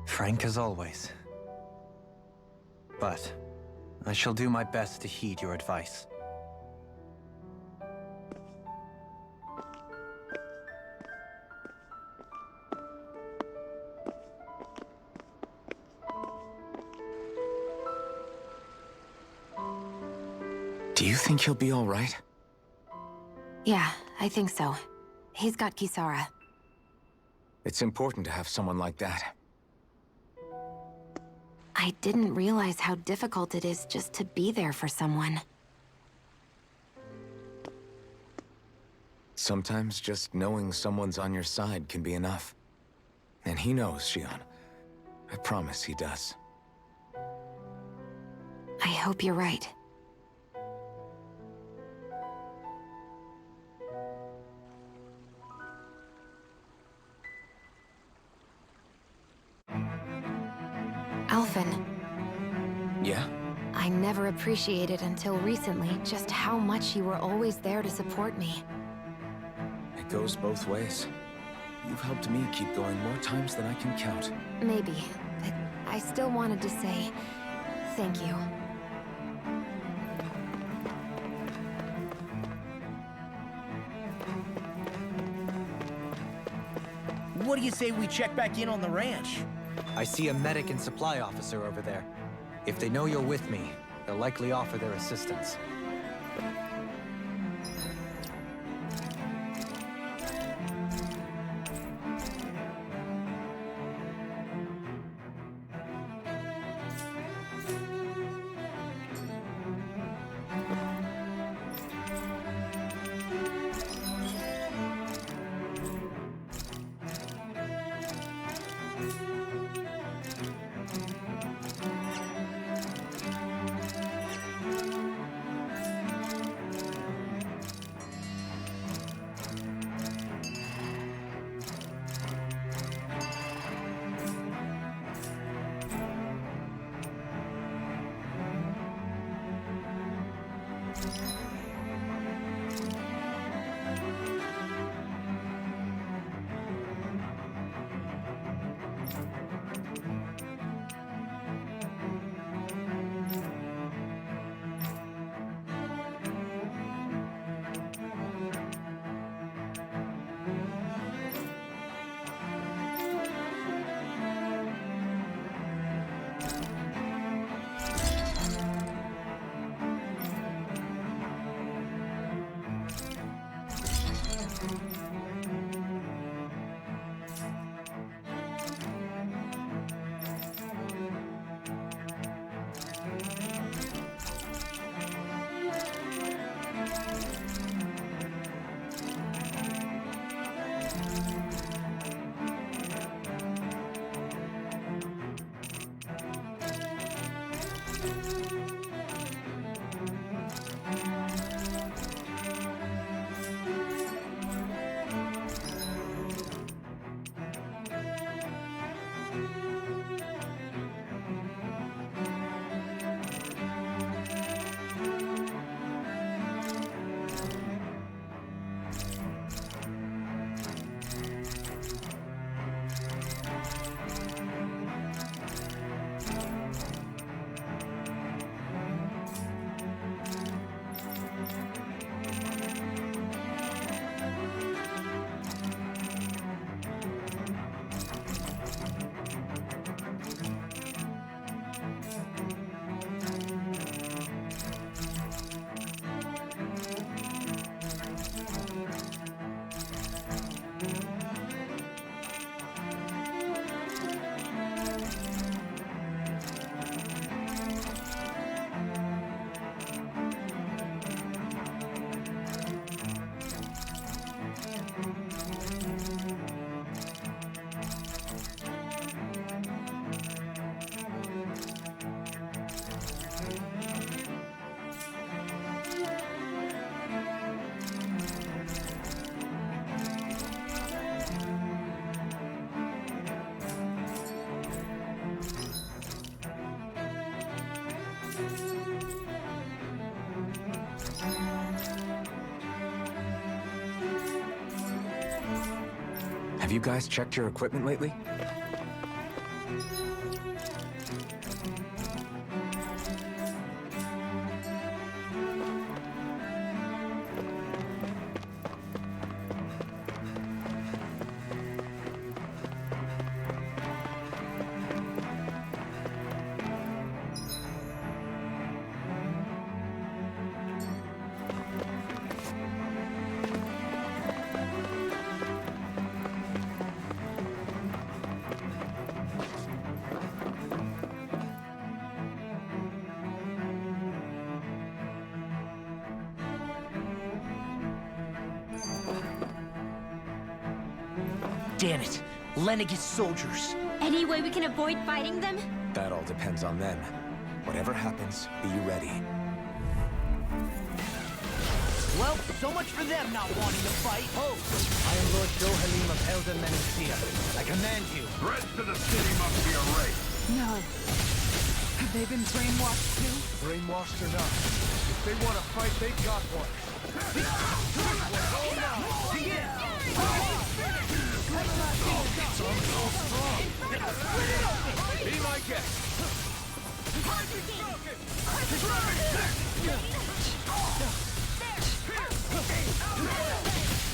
Frank as always. But I shall do my best to heed your advice. Do you think he'll be all right? Yeah, I think so. He's got Kisara. It's important to have someone like that. I didn't realize how difficult it is just to be there for someone. Sometimes just knowing someone's on your side can be enough. And he knows, Shion. I promise he does. I hope you're right. Alphen. Yeah? I never appreciated until recently just how much you were always there to support me. It goes both ways. You've helped me keep going more times than I can count. Maybe, but I still wanted to say thank you. What do you say we check back in on the ranch? I see a medic and supply officer over there. If they know you're with me, they'll likely offer their assistance. Have you guys checked your equipment lately? Damn it! Lenegis soldiers! Any way we can avoid fighting them? That all depends on them. Whatever happens, be ready. Well, so much for them not wanting to fight. Oh! I am Lord Dohalim of Elden Menacia. I command you. The rest of the city must be erased. No. Have they been brainwashed too? Brainwashed or not, if they want to fight, they got one. Be my guest.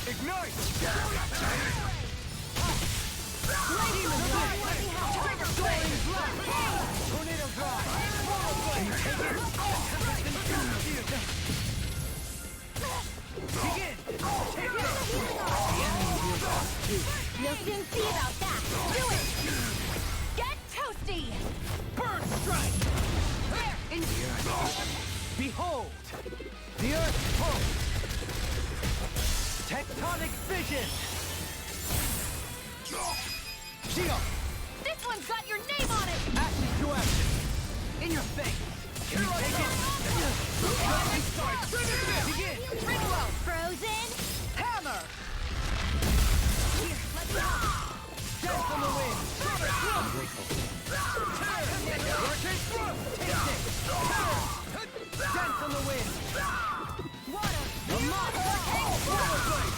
Ignite! Tornado drive! Can you take it? Begin! Take it! The enemy heals us too. You'll soon see about that. Do it! Get toasty! Burn strike! There! Behold! The earth pulse! Tectonic vision! Shield! This one's got your name on it! Action to action! In your face! Can you take it? Begin! Frozen! Hammer! Here, let's go! Dance on the wind! I'm grateful. Hurricane thrust! Taste it! Dance on the wind! Water! The moth! Rollerblade!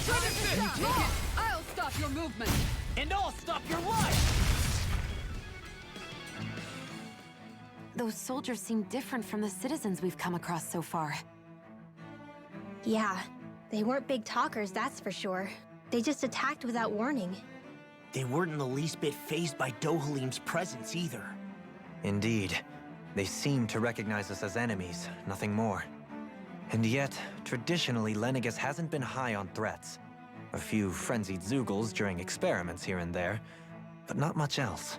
Can you take it? I'll stop your movement. And I'll stop your life! Those soldiers seem different from the citizens we've come across so far. Yeah, they weren't big talkers, that's for sure. They just attacked without warning. They weren't in the least bit fazed by Dohalim's presence either. Indeed. They seem to recognize us as enemies, nothing more. And yet, traditionally, Lenegis hasn't been high on threats. A few frenzied Zeugles during experiments here and there, but not much else.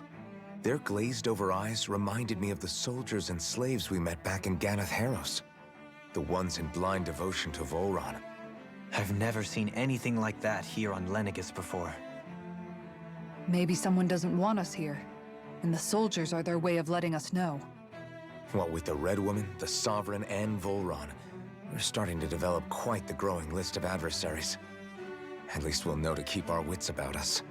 Their glazed-over eyes reminded me of the soldiers and slaves we met back in Ganath Haros. The ones in blind devotion to Volron. I've never seen anything like that here on Lenegis before. Maybe someone doesn't want us here, and the soldiers are their way of letting us know. What with the Red Woman, the Sovereign, and Volron, we're starting to develop quite the growing list of adversaries. At least we'll know to keep our wits about us.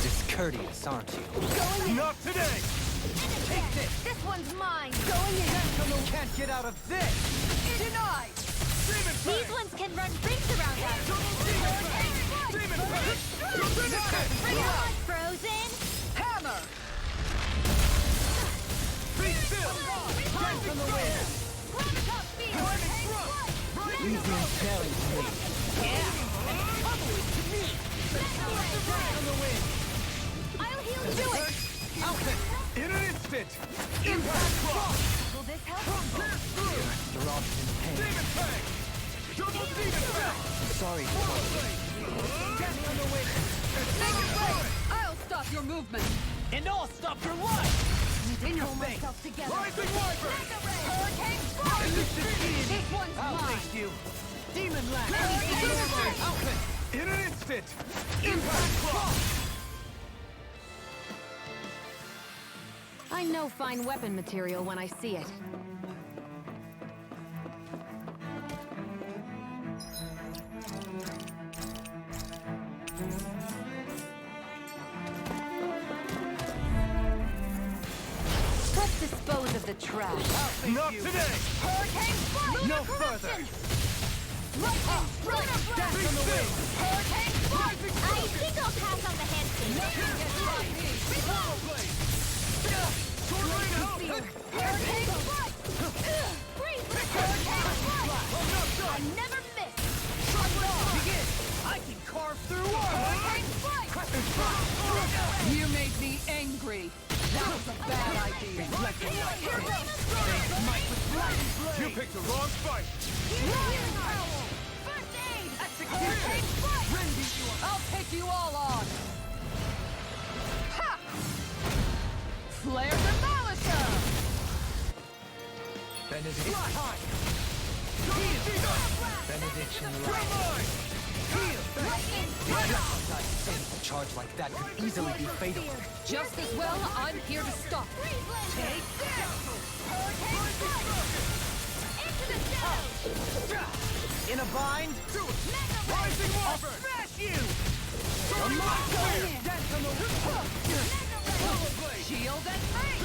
Discourteous, aren't you? Going in! Not today! Take this! This one's mine! Going in! Sentinel can't get out of this! Denied! Demon These ones can run rings around us! Demon Bring on, Frozen! Hammer! Be still! Dance on the wind! Easy and challenge me. Yeah! To me! Dance on the wind! I'll heal you! Do it! Outfit! In an instant! Impact cross! Will this help? Pierce through! You're all in pain. Demon fang! Double demon fang! Sorry. Dance on the wind! Take it away! I'll stop your movement. And I'll stop your life! In your Pull face! myself together. Rising Wyvern! Hurricane Strike! This one's I'll mine. face you! Demon Lash! Outfit! In an instant! Impact cross! I know fine weapon material when I see it. Let's dispose of the trash. Not today! Hurricane Strike! No further! Lightning Strike! Dance on the wind! Hurricane Strike! I think I'll pass on the handstand. Tornado! Hurricane Strike! Freeze! Hurricane Strike! I never miss! Begin! I can carve through You made me angry. That was a bad idea. You picked the wrong fight. First aid! Execution! I'll take you all on. Ha! Flare the Malika! Benediction. Benediction A charge like that could easily be fatal. Just as well, I'm here to stop. Take this! In a bind? Rising Warford! Smash you! Shield and face!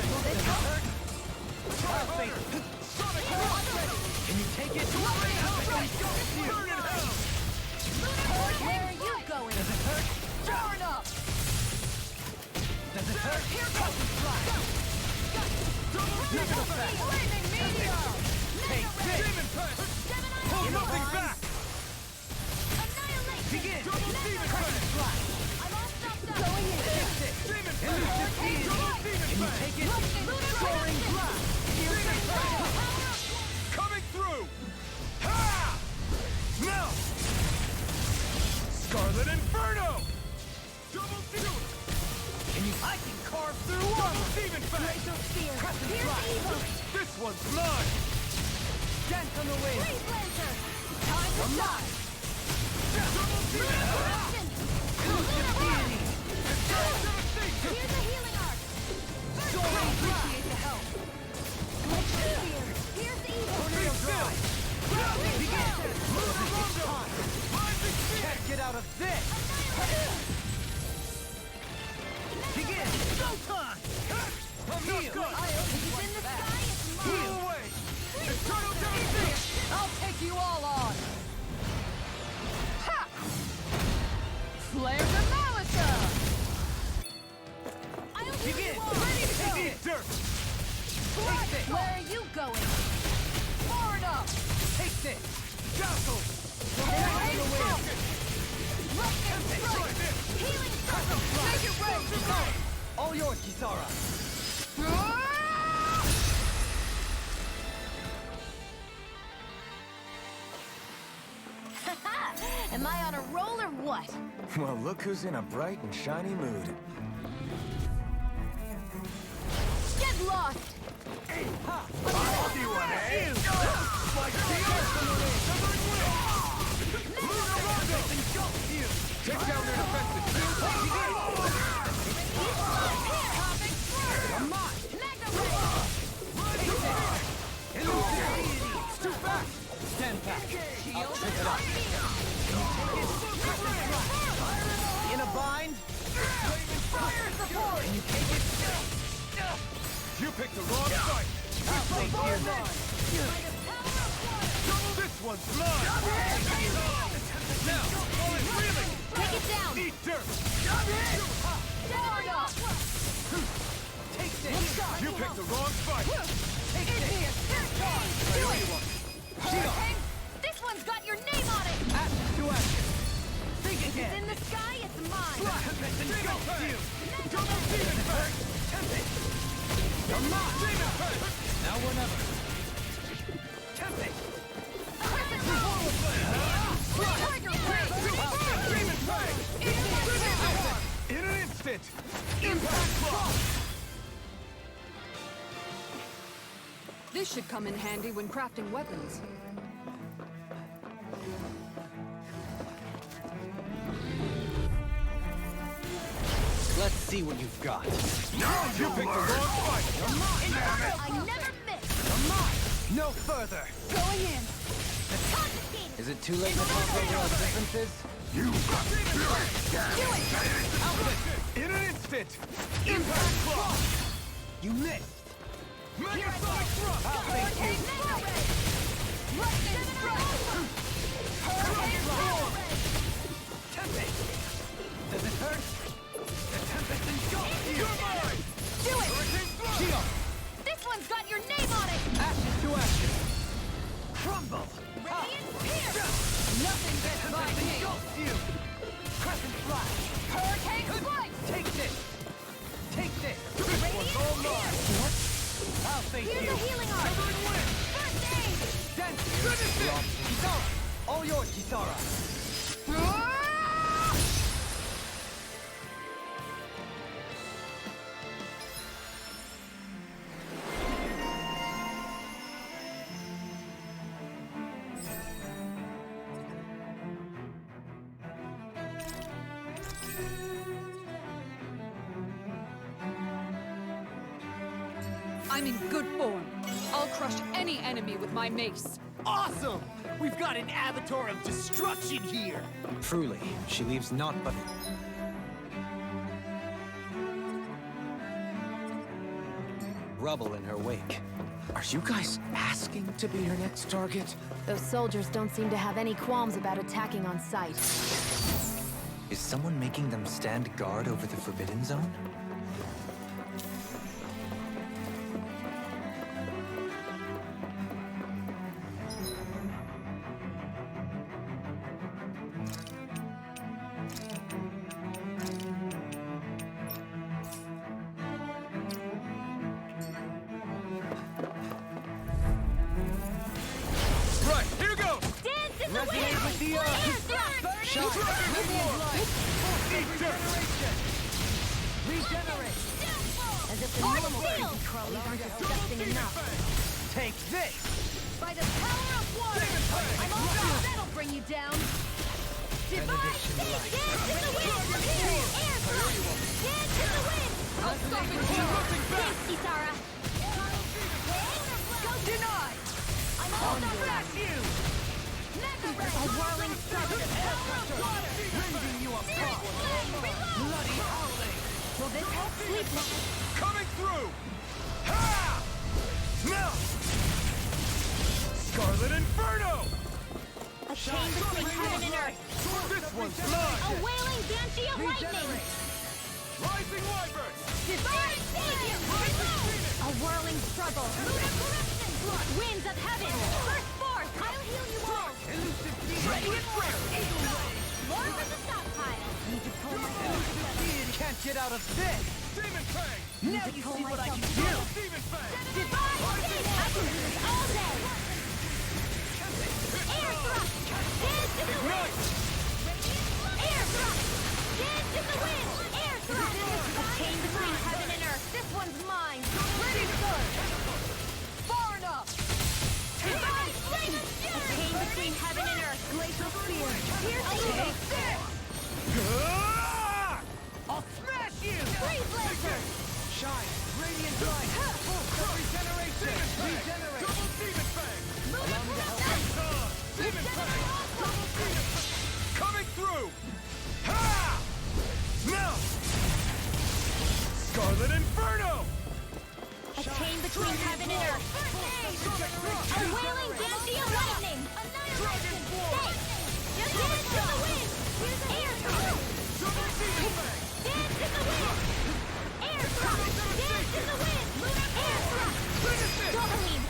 Will this hurt? Can you take it? Burn in hell! Where are you going? Does it hurt? Burn up! Does it hurt? Here goes the flash! Blazing meteor! Take this! Demon punch! Hold nothing back! Begin! Demon punch! Going in! Demon punch! Can you take it? Soaring blast! Demon punch! Coming through! Ha! Now! Scarlet Inferno! Double shield! I can carve through double demon fang! Crescent blast! This one's mine! Dance on the wind! Time to shine! Double demon fang! Here's the healing arc! Soaring appreciate the help! Here's the evil! Tornado drive! Can't get out of this! Begin! Showtime! I'm not done! He's in the sky, it's mine! Blew away! Eternal devastation! I'll take you all on! Ha! Flare the Malika! I'll do Begin! you all! Ready to go! Eat dirt! Where are you going? Forward up! Take this! Dazzle! Healing Take it right! All yours, Kisara! Am I on a roll or what? Well, look who's in a bright and shiny mood. Get lost! I'll do one, eh? Like take down their defenses! It's too fast! Stand back! I'll trip it up! In a bind? Can you take it? You picked the wrong fight! This one's mine! Now, while it's reeling! Take it down! Eat dirt! Forward up! Take this! You picked the wrong fight! Hurricane! This one's got your name on it! Ashes to ashes! Think It's again! in the sky, it's mine! Double demon fang! Come on! Demon fang! Now or never! Tempest! Demon fang! In an instant! Impact block! This should come in handy when crafting weapons. Let's see what you've got. You picked the wrong fight! I never miss! No further! Going in! Confiscated! Is it too late to talk over our differences? In an instant! Impact block! You missed! Mega Sonic Thrust! Hurricane Mega Ray! Lightning Strike! Hurricane Power Ray! Tempest! Does it hurt? The Tempest engulfs you! You're mine! Do it! Hurricane Thrust! Shield! This one's got your name on it! Ashes to ashes! Crumble! Radiant Pierce! face Here's you! a healing art! First aid! Finish it! Kisara! All yours, Kisara! I'm in good form. I'll crush any enemy with my mace. Awesome! We've got an avatar of destruction here! Truly, she leaves naught but... rubble in her wake. Are you guys asking to be her next target? Those soldiers don't seem to have any qualms about attacking on sight. Is someone making them stand guard over the Forbidden Zone? Right, here goes! Dance in the wind! Resonate with the earth! Shine! Eat dirt! Regenerate! As if the normal creepy crawlies aren't disgusting enough. Take this! By the power of water! I'm all done! That'll bring you down! Divine Dance in the wind! Here! Air thrust! Dance in the wind! I'll stop it here! Thanks, Kisara! Go deny! I'm all done! Smash you! A whirling strike! Power of water! Rending you apart! Bloody howling! Will this help sleep? Coming through! Ha! Now! Scarlet Inferno! A chain between heaven and earth! This one's mine! A wailing banshee of lightning! Rising Wyvern! Divine Savior! A whirling struggle! Winds of heaven! Burst forth! I'll heal you all! Elusive being! Ready and ready! More for the stockpile! Need to pull myself together. Can't get out of this! Demon Fang! Now you see what I can do! Demon Fang! Divine Savior! I can do this all day! Air thrust! Dance in the wind! Air thrust! Dance in the wind! Air thrust! A chain between heaven and earth! This one's mine! Ready, sir! Far enough! Divine Savior! A chain between heaven and earth! Glacial spear! Piercing this! I'll smash you! Freeze Lancer! Shine! Radiant light! Full regeneration! Regenerate! Double Demon Fang! Allow me to help. Demon Fang! Double Demon Fang! Coming through! Ha! Now! Scarlet Inferno! A chain between heaven and earth! A wailing banshee of lightning! Annihilation! Thanks! Just dance in the wind! Air thrust! Double Demon Fang! Dance in the wind! Air thrust! Dance in the wind! Air thrust! Finish it! Doubling!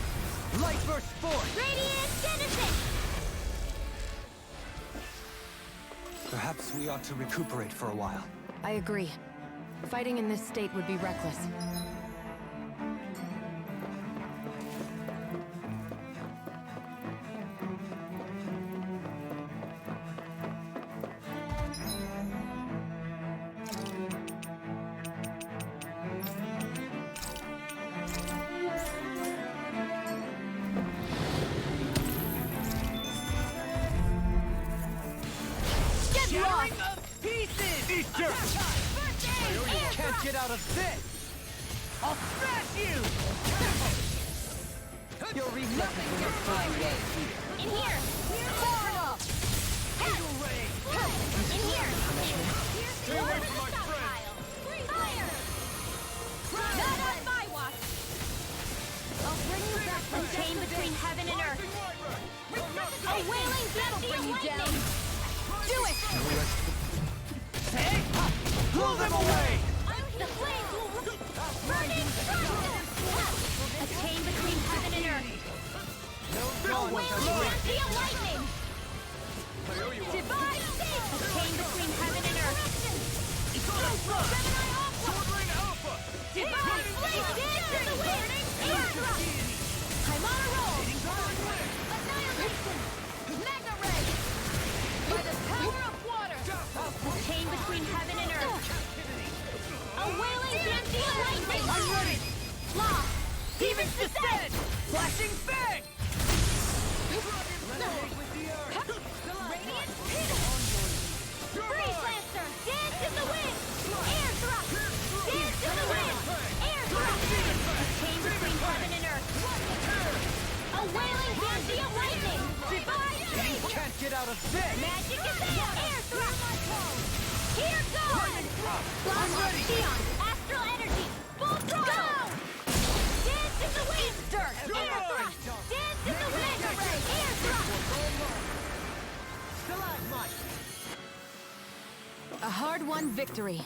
Light burst forth! Radiant Genesis! Perhaps we ought to recuperate for a while. I agree. Fighting in this state would be reckless. Shattering of pieces! Eat dirt! You can't get out of this! I'll smash you! Your reflexes will serve you well here. In here! Far enough! Eagle Ray! In here! Stay away from my friend! Fire! Not on my watch! I'll bring you back from chain between heaven and earth! A wailing banshee of lightning! Do it! Hey! Pull them away! The flames will... Burning struggle! A chain between heaven and earth! A wailing banshee of lightning! Divine Savior! A chain between heaven and earth! Gemini Alpha! Sword Rain Alpha! Divine Flame! Dance in the wind! Air thrust! wailing dancing lightning! I'm ready! Law! Demons descend! Flashing fang! Radiant Freeze Lancer! Dance in the wind! Air thrust! Dance in the wind! Air thrust! A chain between heaven and earth! A wailing dancing of lightning! Divine You can't get out of this! Magic is there! Air thrust! Here goes! Blast of Sion! Astral energy! Full throttle! Dance in the wind! Air thrust! Dance in the wind! Air thrust! A hard-won victory.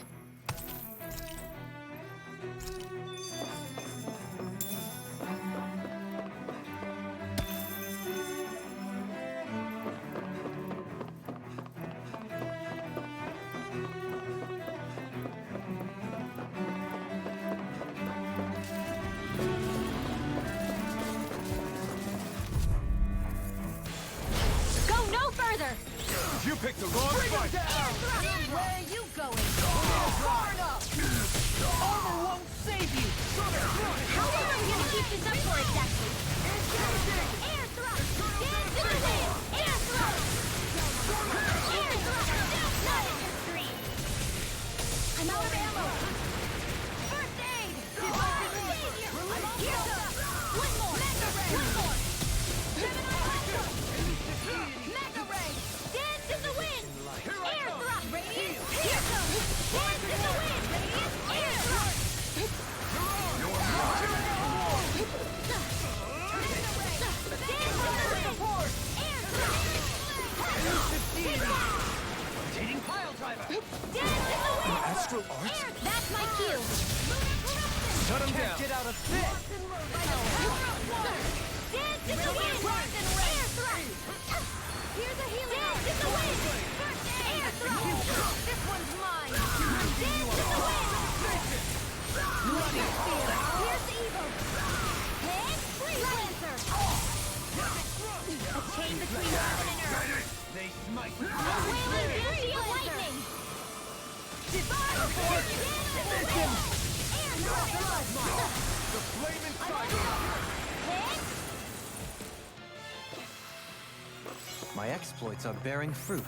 Go no further! You picked the wrong fight! Where are you going? Far enough! Armor won't save you! How long are we gonna keep this up for exactly? Air thrust! Dance in the wind! Air thrust! Air thrust! Not in your dream! I'm out of ammo! First aid! Divine savior! Here goes! One more! One more! Gemini Hustle! Mega ray! Dance in the wind! Air thrust! Radiant! Here goes! Dance in the wind! Radiant! Air thrust! Rotating pile driver! Astral arts? That's my cue! Shut him down! Get out of this! Dance in the wind! Air thrust! Here's a healing Dance in the wind! First air thrust! This one's mine! Dance in the wind! Here's the evil! Head Freeze Lancer! A chain between heaven and earth! They smite! A wailing beauty of lightning! Divine force! Dance in the wind! Air thrust! The flaming fire! Head My exploits are bearing fruit.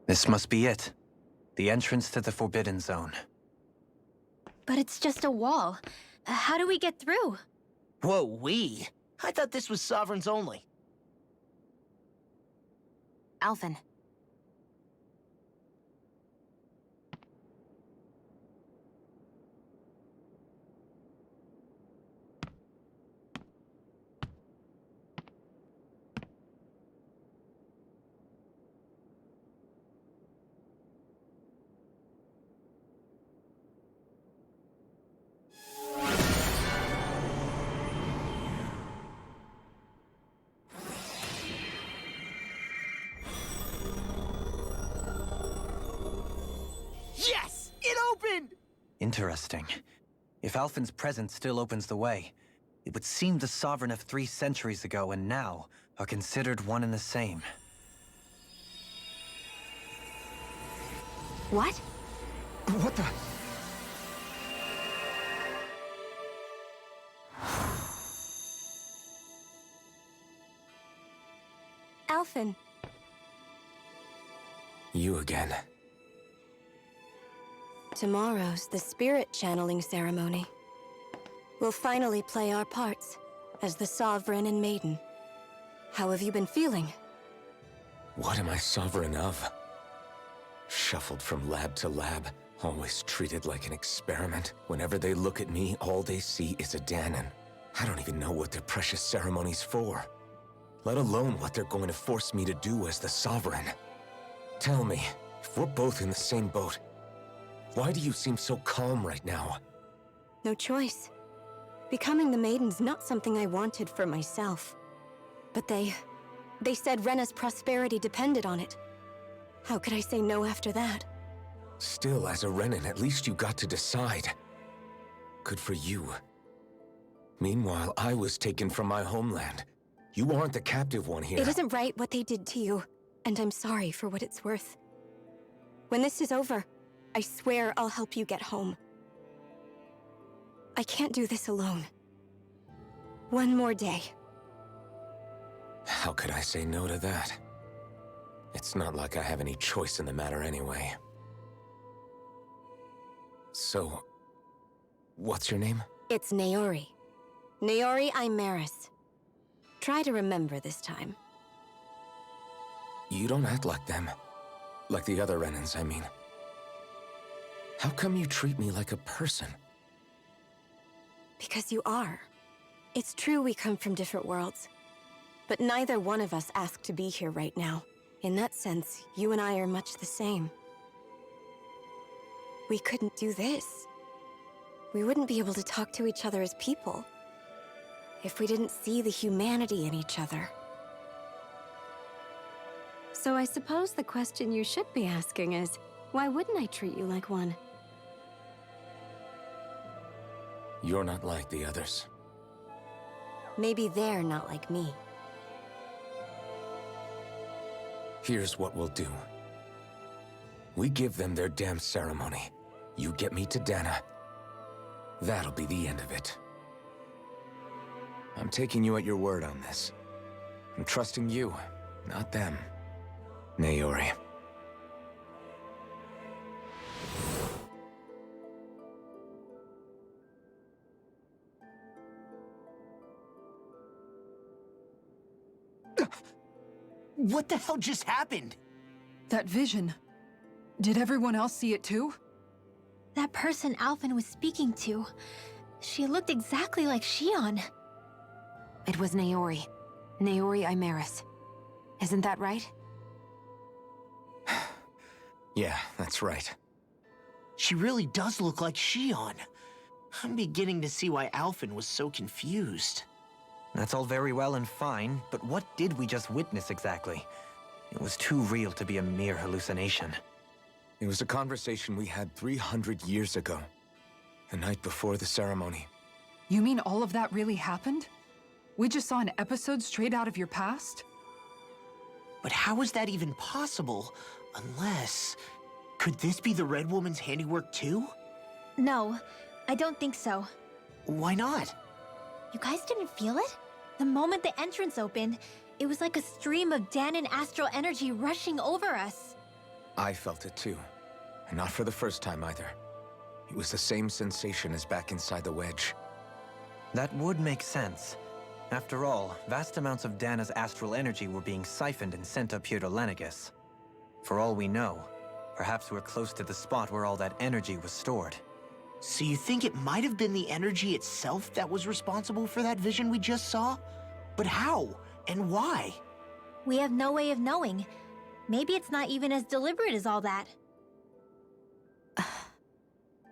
This must be it. The entrance to the Forbidden Zone. But it's just a wall. How do we get through? Whoa, we? I thought this was Sovereigns only. Alphen. Yes! It opened! Interesting. If Alphen's presence still opens the way, it would seem the Sovereign of 3 centuries ago and now are considered one and the same. What? What the? Alphen. You again. Tomorrow's the spirit channeling ceremony. We'll finally play our parts as the Sovereign and Maiden. How have you been feeling? What am I sovereign of? Shuffled from lab to lab, always treated like an experiment. Whenever they look at me, all they see is a Dahnan. I don't even know what their precious ceremony's for, let alone what they're going to force me to do as the Sovereign. Tell me, if we're both in the same boat, why do you seem so calm right now? No choice. Becoming the Maiden's not something I wanted for myself. But they said Rena's prosperity depended on it. How could I say no after that? Still, as a Renan, at least you got to decide. Good for you. Meanwhile, I was taken from my homeland. You aren't the captive one here. It isn't right what they did to you, and I'm sorry for what it's worth. When this is over, I swear I'll help you get home. I can't do this alone. One more day. How could I say no to that? It's not like I have any choice in the matter anyway. So, what's your name? It's Naori. Naori Imaris. Try to remember this time. You don't act like them. Like the other Renans, I mean. How come you treat me like a person? Because you are. It's true we come from different worlds. But neither one of us asked to be here right now. In that sense, you and I are much the same. We couldn't do this. We wouldn't be able to talk to each other as people if we didn't see the humanity in each other. So I suppose the question you should be asking is, why wouldn't I treat you like one? You're not like the others. Maybe they're not like me. Here's what we'll do. We give them their damn ceremony. You get me to Dahna. That'll be the end of it. I'm taking you at your word on this. I'm trusting you, not them. Naori. What the hell just happened? That vision. Did everyone else see it too? That person Alphen was speaking to, she looked exactly like Shion. It was Naori. Naori Imaris. Isn't that right? Yeah, that's right. She really does look like Shion. I'm beginning to see why Alphen was so confused. That's all very well and fine, but what did we just witness exactly? It was too real to be a mere hallucination. It was a conversation we had 300 years ago. The night before the ceremony. You mean all of that really happened? We just saw an episode straight out of your past? But how is that even possible? Unless... Could this be the Red Woman's handiwork too? No, I don't think so. Why not? You guys didn't feel it? The moment the entrance opened, it was like a stream of Dahnan astral energy rushing over us. I felt it too. And not for the first time either. It was the same sensation as back inside the wedge. That would make sense. After all, vast amounts of Dahna's astral energy were being siphoned and sent up here to Lenegis. For all we know, perhaps we're close to the spot where all that energy was stored. So you think it might have been the energy itself that was responsible for that vision we just saw? But how? And why? We have no way of knowing. Maybe it's not even as deliberate as all that.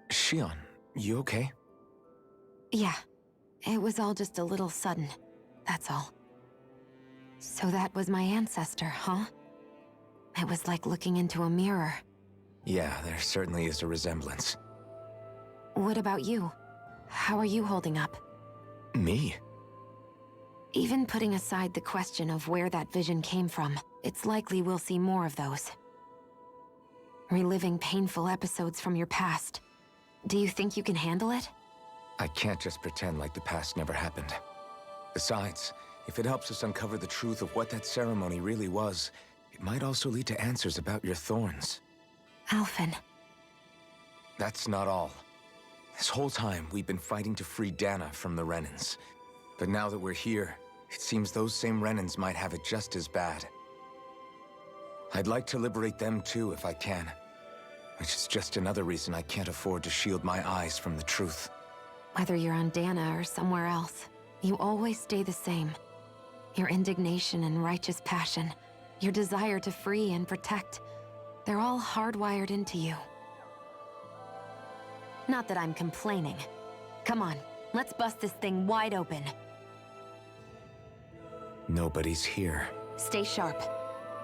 Shion, you okay? Yeah. It was all just a little sudden. That's all. So that was my ancestor, huh? It was like looking into a mirror. Yeah, there certainly is a resemblance. What about you? How are you holding up? Me? Even putting aside the question of where that vision came from, it's likely we'll see more of those. Reliving painful episodes from your past. Do you think you can handle it? I can't just pretend like the past never happened. Besides, if it helps us uncover the truth of what that ceremony really was, it might also lead to answers about your thorns. Alphen. That's not all. This whole time, we've been fighting to free Dahna from the Renans. But now that we're here, it seems those same Renans might have it just as bad. I'd like to liberate them too, if I can. which is just another reason I can't afford to shield my eyes from the truth. Whether you're on Dahna or somewhere else, you always stay the same. Your indignation and righteous passion, your desire to free and protect, they're all hardwired into you. Not that I'm complaining. Come on, let's bust this thing wide open. Nobody's here. Stay sharp.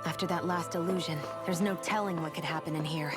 After that last illusion, there's no telling what could happen in here.